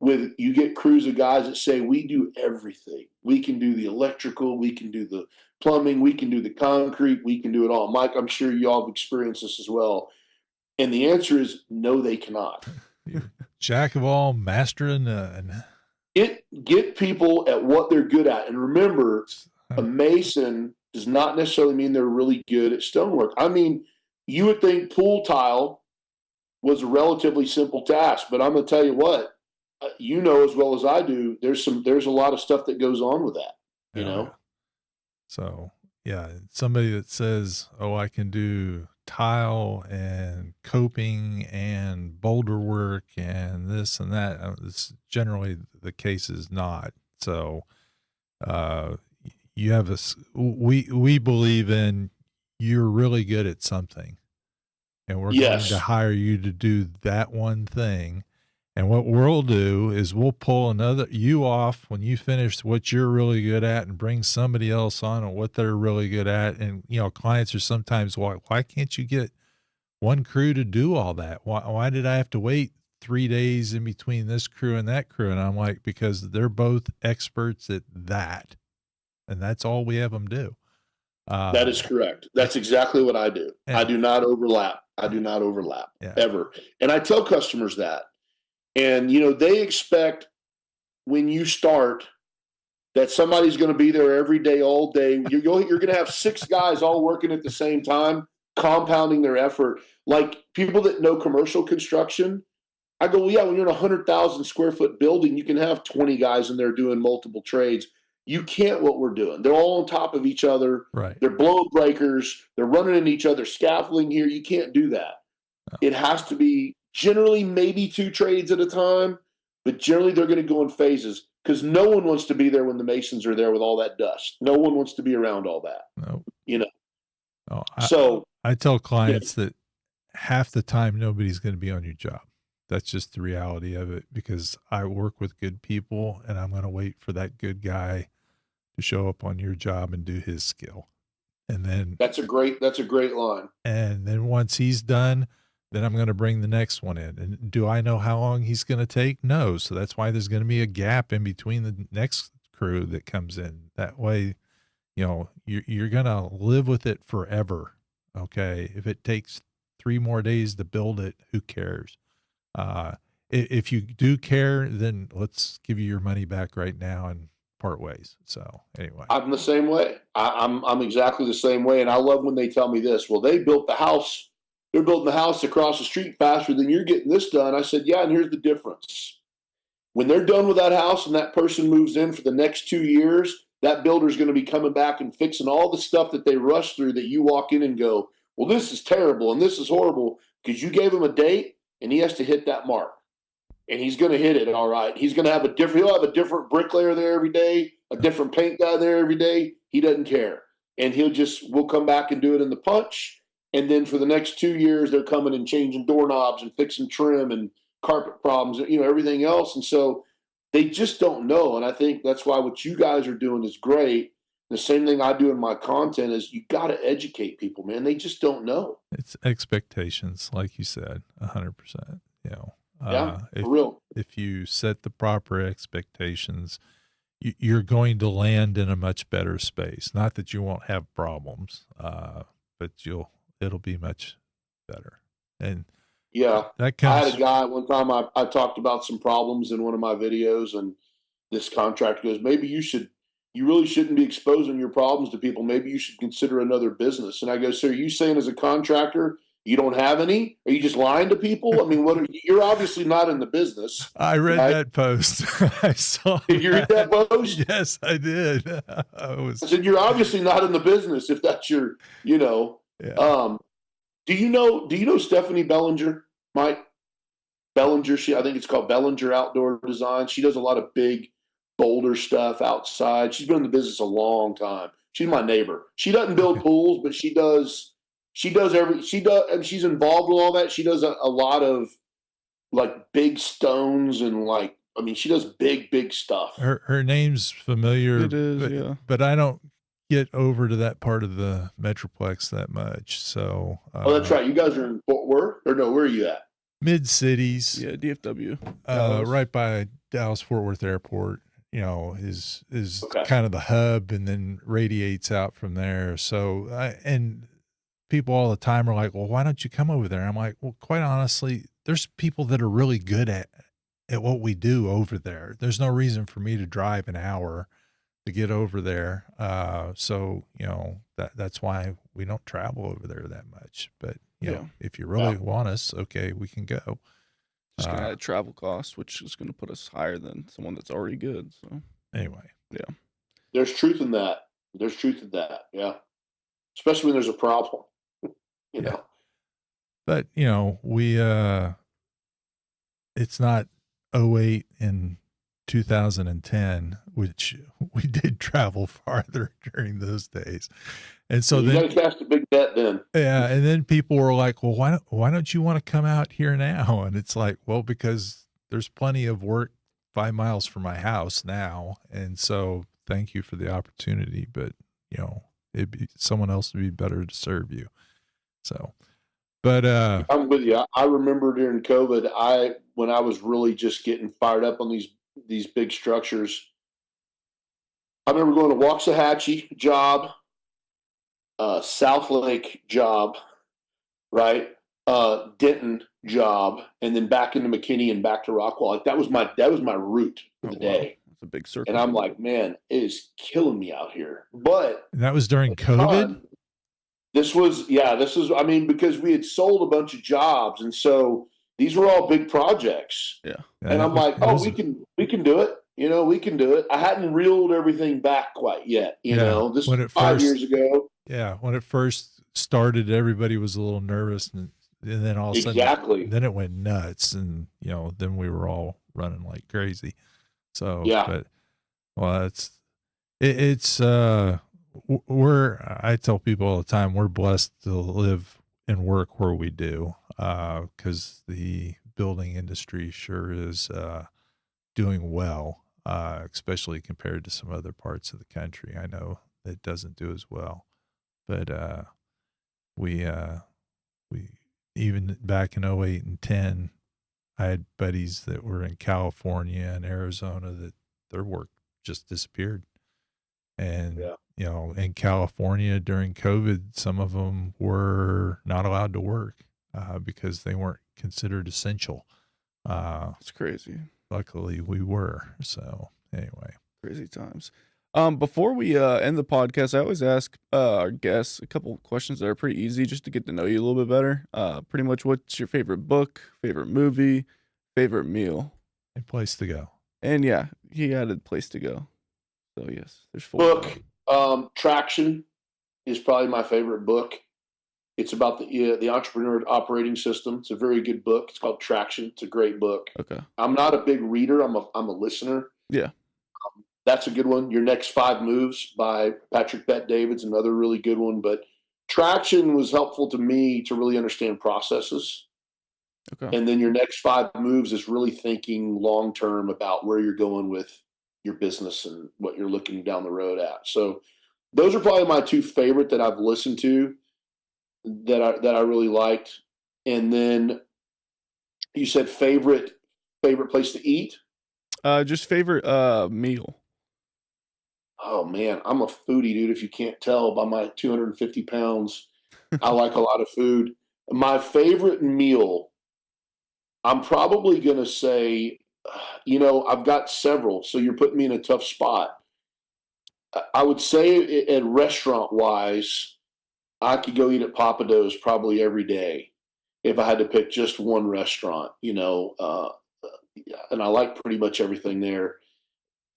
with, you get crews of guys that say, we do everything. We can do the electrical, we can do the plumbing, we can do the concrete, we can do it all. Mike, I'm sure you all have experienced this as well. And the answer is no, they cannot. Jack of all, master of none. Get people at what they're good at. And remember, a mason does not necessarily mean they're really good at stonework. I mean, you would think pool tile was a relatively simple task, but I'm going to tell you what, as well as I do, there's a lot of stuff that goes on with that, Yeah. So yeah, somebody that says, oh, I can do tile and coping and boulder work and this and that, it's generally the case is not. So, you have we believe in, you're really good at something, and we're going to hire you to do that one thing. And what we'll do is we'll pull you off when you finish what you're really good at and bring somebody else on at what they're really good at. And, clients are sometimes, why can't you get one crew to do all that? Why did I have to wait 3 days in between this crew and that crew? And I'm like, because they're both experts at that. And that's all we have them do. That is correct. That's exactly what I do. I do not overlap. Ever. And I tell customers that. And, they expect when you start that somebody's going to be there every day, all day. You're going to have 6 guys all working at the same time, compounding their effort. Like people that know commercial construction, I go, well, yeah, when you're in a 100,000 square foot building, you can have 20 guys in there doing multiple trades. You can't what we're doing. They're all on top of each other. Right. They're blowing breakers. They're running into each other, scaffolding here. You can't do that. No. It has to be generally maybe 2 trades at a time, but generally they're going to go in phases because no one wants to be there when the masons are there with all that dust. No one wants to be around all that. No. So I tell clients that half the time nobody's going to be on your job. That's just the reality of it, because I work with good people and I'm going to wait for that good guy to show up on your job and do his skill. And then that's a great line. And then once he's done, then I'm going to bring the next one in. And do I know how long he's going to take? No. So that's why there's going to be a gap in between the next crew that comes in. That way, you're going to live with it forever. Okay. If it takes 3 more days to build it, who cares? If you do care, then let's give you your money back right now and part ways. So anyway, I'm the same way. I'm exactly the same way. And I love when they tell me this, well, they built the house. They're building the house across the street faster than you're getting this done. I said, yeah, and here's the difference. When they're done with that house and that person moves in for the next 2 years, that builder's going to be coming back and fixing all the stuff that they rushed through that you walk in and go, well, this is terrible and this is horrible, because you gave him a date and he has to hit that mark. And he's going to hit it all right. He'll have a different bricklayer there every day, a different paint guy there every day. He doesn't care. And we'll come back and do it in the punch. And then for the next 2 years, they're coming and changing doorknobs and fixing trim and carpet problems, everything else. And so they just don't know. And I think that's why what you guys are doing is great. The same thing I do in my content is you got to educate people, man. They just don't know. It's expectations, like you said, 100%. For real. If you set the proper expectations, you're going to land in a much better space. Not that you won't have problems, but it'll be much better. And I had a guy one time, I talked about some problems in one of my videos, and this contractor goes, maybe you really shouldn't be exposing your problems to people. Maybe you should consider another business. And I go, so are you saying as a contractor, you don't have any? Are you just lying to people? I mean, you're obviously not in the business. I read that post. I saw. Did you read that post? Yes, I did. I said, you're obviously not in the business if that's your, Yeah. Do you know Stephanie Bellinger, Mike? Bellinger, I think it's called Bellinger Outdoor Design. She does a lot of big boulder stuff outside. She's been in the business a long time. She's my neighbor. She doesn't build pools, but she's involved in all that. She does a lot of like big stones and like, I mean, she does big stuff. Her name's familiar. It is, yeah. But I don't get over to that part of the Metroplex that much. So, Oh, that's right. You guys are in Fort Worth, or no? Where are you at? Mid cities. Yeah, DFW. Right by Dallas Fort Worth Airport. You know, is Okay. kind of the hub, and then radiates out from there. So, and people all the time are like, "Well, why don't you come over there?" I'm like, "Well, quite honestly, there's people that are really good at what we do over there. There's no reason for me to drive an hour to get over there. So, you know, that's why we don't travel over there that much. But, you know, if you really want us, okay, we can go. Just going to add travel costs, which is going to put us higher than someone that's already good. So, anyway. Yeah. There's truth in that. Yeah. Especially when there's a problem, you know. But, you know, it's not 08 and 2010, which we did travel farther during those days. And so you got to cast a big bet then. Yeah. And then people were like, well, why don't you want to come out here now? And it's like, well, because there's plenty of work 5 miles from my house now. And so thank you for the opportunity, but you know, someone else would be better to serve you. So, but, I'm with you. I remember during COVID, when I was really just getting fired up on these big structures, I remember going to Waxahachie job, South Lake job, right? Denton job, and then back into McKinney and back to Rockwall. Like that was my route for the day. It's a big circle. And I'm like, man, it is killing me out here. But that was during COVID. This was, I mean, because we had sold a bunch of jobs, and so these were all big projects. Yeah. And I'm like, we can do it. You know, we can do it. I hadn't reeled everything back quite yet. You know, this was 5 years ago. Yeah. When it first started, everybody was a little nervous, and then all of a sudden, then it went nuts, and you know, then we were all running like crazy. So, but well, I tell people all the time, we're blessed to live and work where we do, because the building industry sure is doing well, especially compared to some other parts of the country. I know it doesn't do as well, but we even back in 08 and 10, I had buddies that were in California and Arizona that their work just disappeared. And, you know, in California during COVID, some of them were not allowed to work because they weren't considered essential. It's crazy. Luckily we were. So anyway. Crazy times. Before we end the podcast, I always ask our guests a couple of questions that are pretty easy just to get to know you a little bit better. Pretty much, what's your favorite book, favorite movie, favorite meal? And place to go. And yeah, he added place to go. So yes, there's 4. Book, Traction is probably my favorite book. It's about the entrepreneur operating system. It's a very good book. It's called Traction. It's a great book. Okay. I'm not a big reader. I'm a listener. Yeah. That's a good one. Your Next 5 Moves by Patrick Bet-David's another really good one. But Traction was helpful to me to really understand processes. Okay. And then Your Next 5 Moves is really thinking long term about where you're going with your business and what you're looking down the road at. So those are probably my 2 favorite that I've listened to that I really liked. And then you said favorite place to eat? Just favorite meal. Oh man, I'm a foodie, dude. If you can't tell by my 250 pounds, I like a lot of food. My favorite meal, I'm probably going to say, I've got several, so you're putting me in a tough spot. I would say at restaurant wise, I could go eat at Pappadeaux's probably every day if I had to pick just one restaurant, and I like pretty much everything there.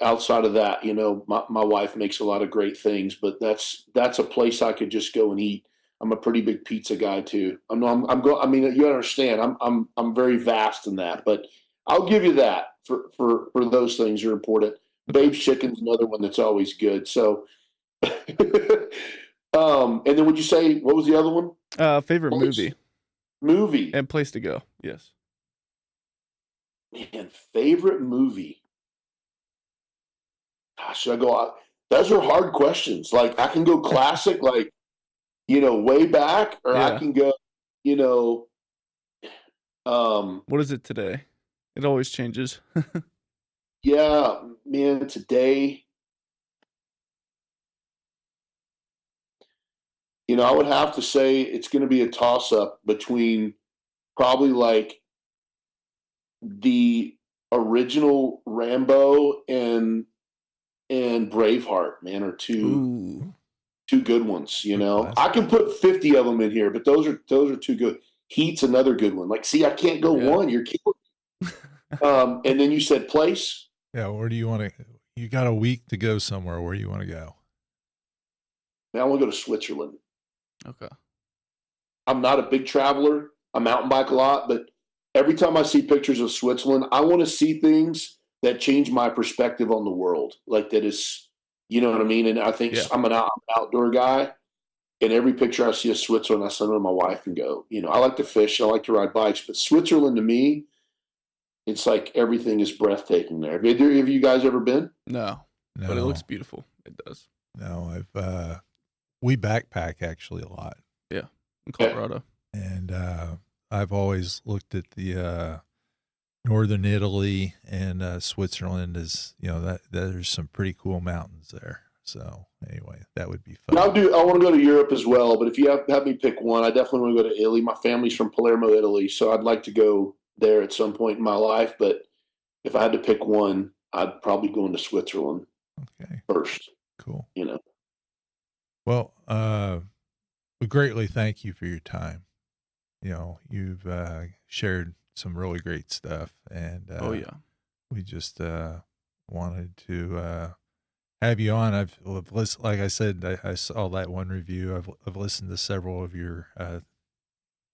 Outside of that, my wife makes a lot of great things, but that's a place I could just go and eat. I'm a pretty big pizza guy too. I mean, you understand. I'm very vast in that, but I'll give you that for those things are important. Babe's Chicken's another one that's always good. So, and then would you say what was the other one? Favorite movie and place to go. Yes. Man, favorite movie. Gosh, should I go out? Those are hard questions. Like I can go classic, like, way back, or I Yeah. can go, What is it today? It always changes. yeah, man, today, I would have to say it's going to be a toss up between probably like the original Rambo and Braveheart, man, are Ooh. two good ones. Classic. I can put 50 of them in here, but those are two good. Heat's another good one. Like, see, I can't go one. You're killing me. And then you said place. Yeah, where do you want to? You got a week to go somewhere. Where do you want to go? Man, I want to go to Switzerland. Okay. I'm not a big traveler. I mountain bike a lot, but every time I see pictures of Switzerland, I want to see things that change my perspective on the world. Like that is, you know what I mean? And I think I'm an outdoor guy. And every picture I see of Switzerland, I send it to my wife and go, I like to fish. I like to ride bikes. But Switzerland to me, it's like everything is breathtaking there. Have you guys ever been? No, but it looks beautiful. It does. No, we backpack actually a lot. Yeah, in Colorado. And I've always looked at the northern Italy and Switzerland as, that there's some pretty cool mountains there. So anyway, that would be fun. I want to go to Europe as well, but if you have me pick one, I definitely want to go to Italy. My family's from Palermo, Italy, so I'd like to go there at some point in my life. But if I had to pick one, I'd probably go into Switzerland first. Cool. Well, we greatly thank you for your time. You've shared some really great stuff, and we just wanted to have you on. I've listened, like I said, I saw that one review. I've listened to several of your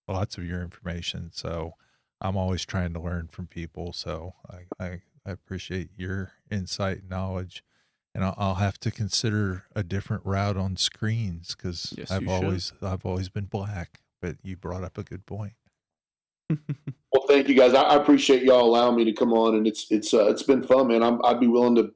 lots of your information, so I'm always trying to learn from people. So I appreciate your insight and knowledge. And I'll have to consider a different route on screens because I've always been black. But you brought up a good point. Well, thank you guys. I appreciate y'all allowing me to come on, and it's been fun, man. I'd be willing to.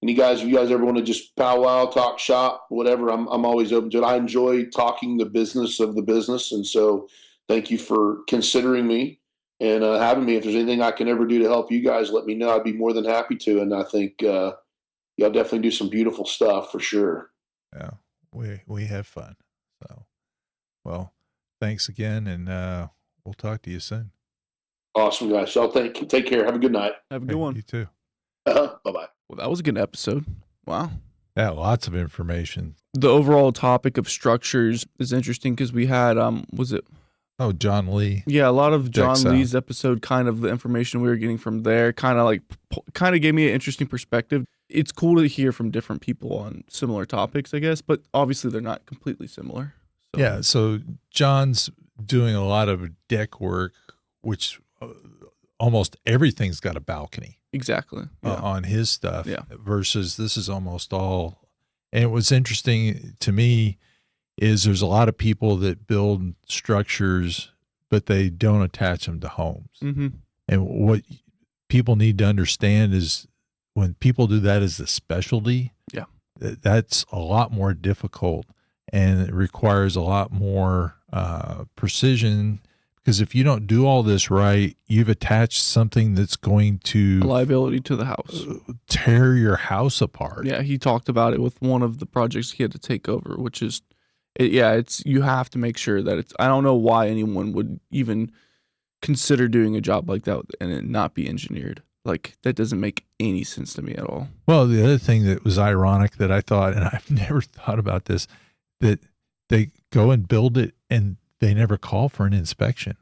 And if you guys ever want to just powwow, talk shop, whatever, I'm always open to it. I enjoy talking the business of the business, and so thank you for considering me and having me. If there's anything I can ever do to help you guys, let me know. I'd be more than happy to. And I think. Y'all definitely do some beautiful stuff for sure. Yeah, we have fun. So, well, thanks again, and we'll talk to you soon. Awesome, guys. Y'all take care. Have a good night. Have a good one. You too. Bye-bye. Well, that was a good episode. Wow. Yeah, lots of information. The overall topic of structures is interesting because we had, was it? Oh, John Lee. Yeah, a lot of John Lee's episode, kind of the information we were getting from there, kind of gave me an interesting perspective. It's cool to hear from different people on similar topics, I guess, but obviously they're not completely similar. So. Yeah, so John's doing a lot of deck work, which almost everything's got a balcony. Exactly. On his stuff versus this is almost all. And what's interesting to me is there's a lot of people that build structures, but they don't attach them to homes. Mm-hmm. And what people need to understand is when people do that as a specialty, that's a lot more difficult and it requires a lot more precision. Because if you don't do all this right, you've attached something that's going to a liability to the house, tear your house apart. Yeah, he talked about it with one of the projects he had to take over, which is, it's you have to make sure that it's. I don't know why anyone would even consider doing a job like that and it not be engineered. Like that doesn't make any sense to me at all. Well, the other thing that was ironic that I thought, and I've never thought about this, that they go and build it and they never call for an inspection.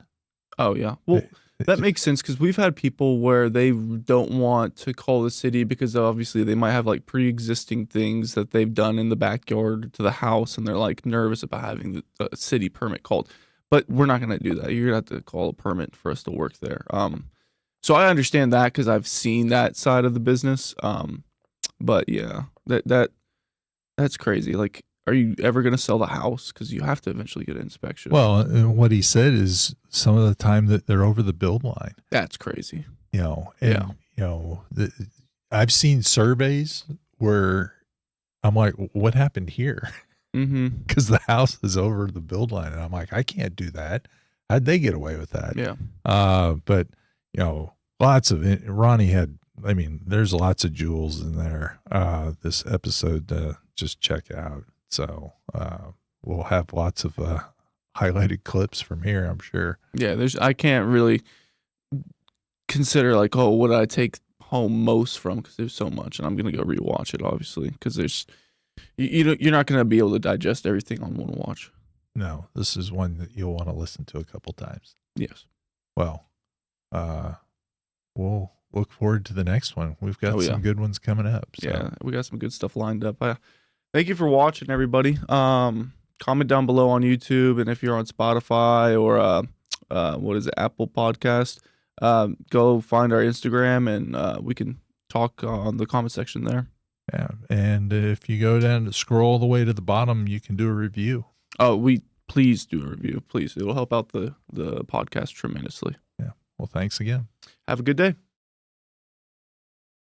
Oh, yeah. Well, that makes sense because we've had people where they don't want to call the city because obviously they might have like pre-existing things that they've done in the backyard to the house and they're like nervous about having the city permit called. But we're not going to do that. You're going to have to call a permit for us to work there. So I understand that because I've seen that side of the business. But yeah, that's crazy. Like, are you ever going to sell the house? Because you have to eventually get an inspection. Well, and what he said is some of the time that they're over the build line. That's crazy. And I've seen surveys where I'm like, what happened here? Because the house is over the build line, and I'm like, I can't do that. How'd they get away with that? Yeah. But lots of it. Ronnie had. I mean, there's lots of jewels in there. This episode to just check out. So we'll have lots of highlighted clips from here, I'm sure. Yeah, I can't really consider like, what did I take home most from, because there's so much, and I'm gonna go rewatch it obviously, because there's you're not gonna be able to digest everything on one watch. No, this is one that you'll want to listen to a couple times. Yes. Well, we'll look forward to the next one. We've got some good ones coming up. So. Yeah, we got some good stuff lined up. Thank you for watching, everybody. Comment down below on YouTube, and if you're on Spotify or Apple Podcast, go find our Instagram, and we can talk on the comment section there. Yeah, and if you go down to scroll all the way to the bottom, you can do a review. Oh, please do a review, please. It will help out the podcast tremendously. Yeah. Well, thanks again. Have a good day.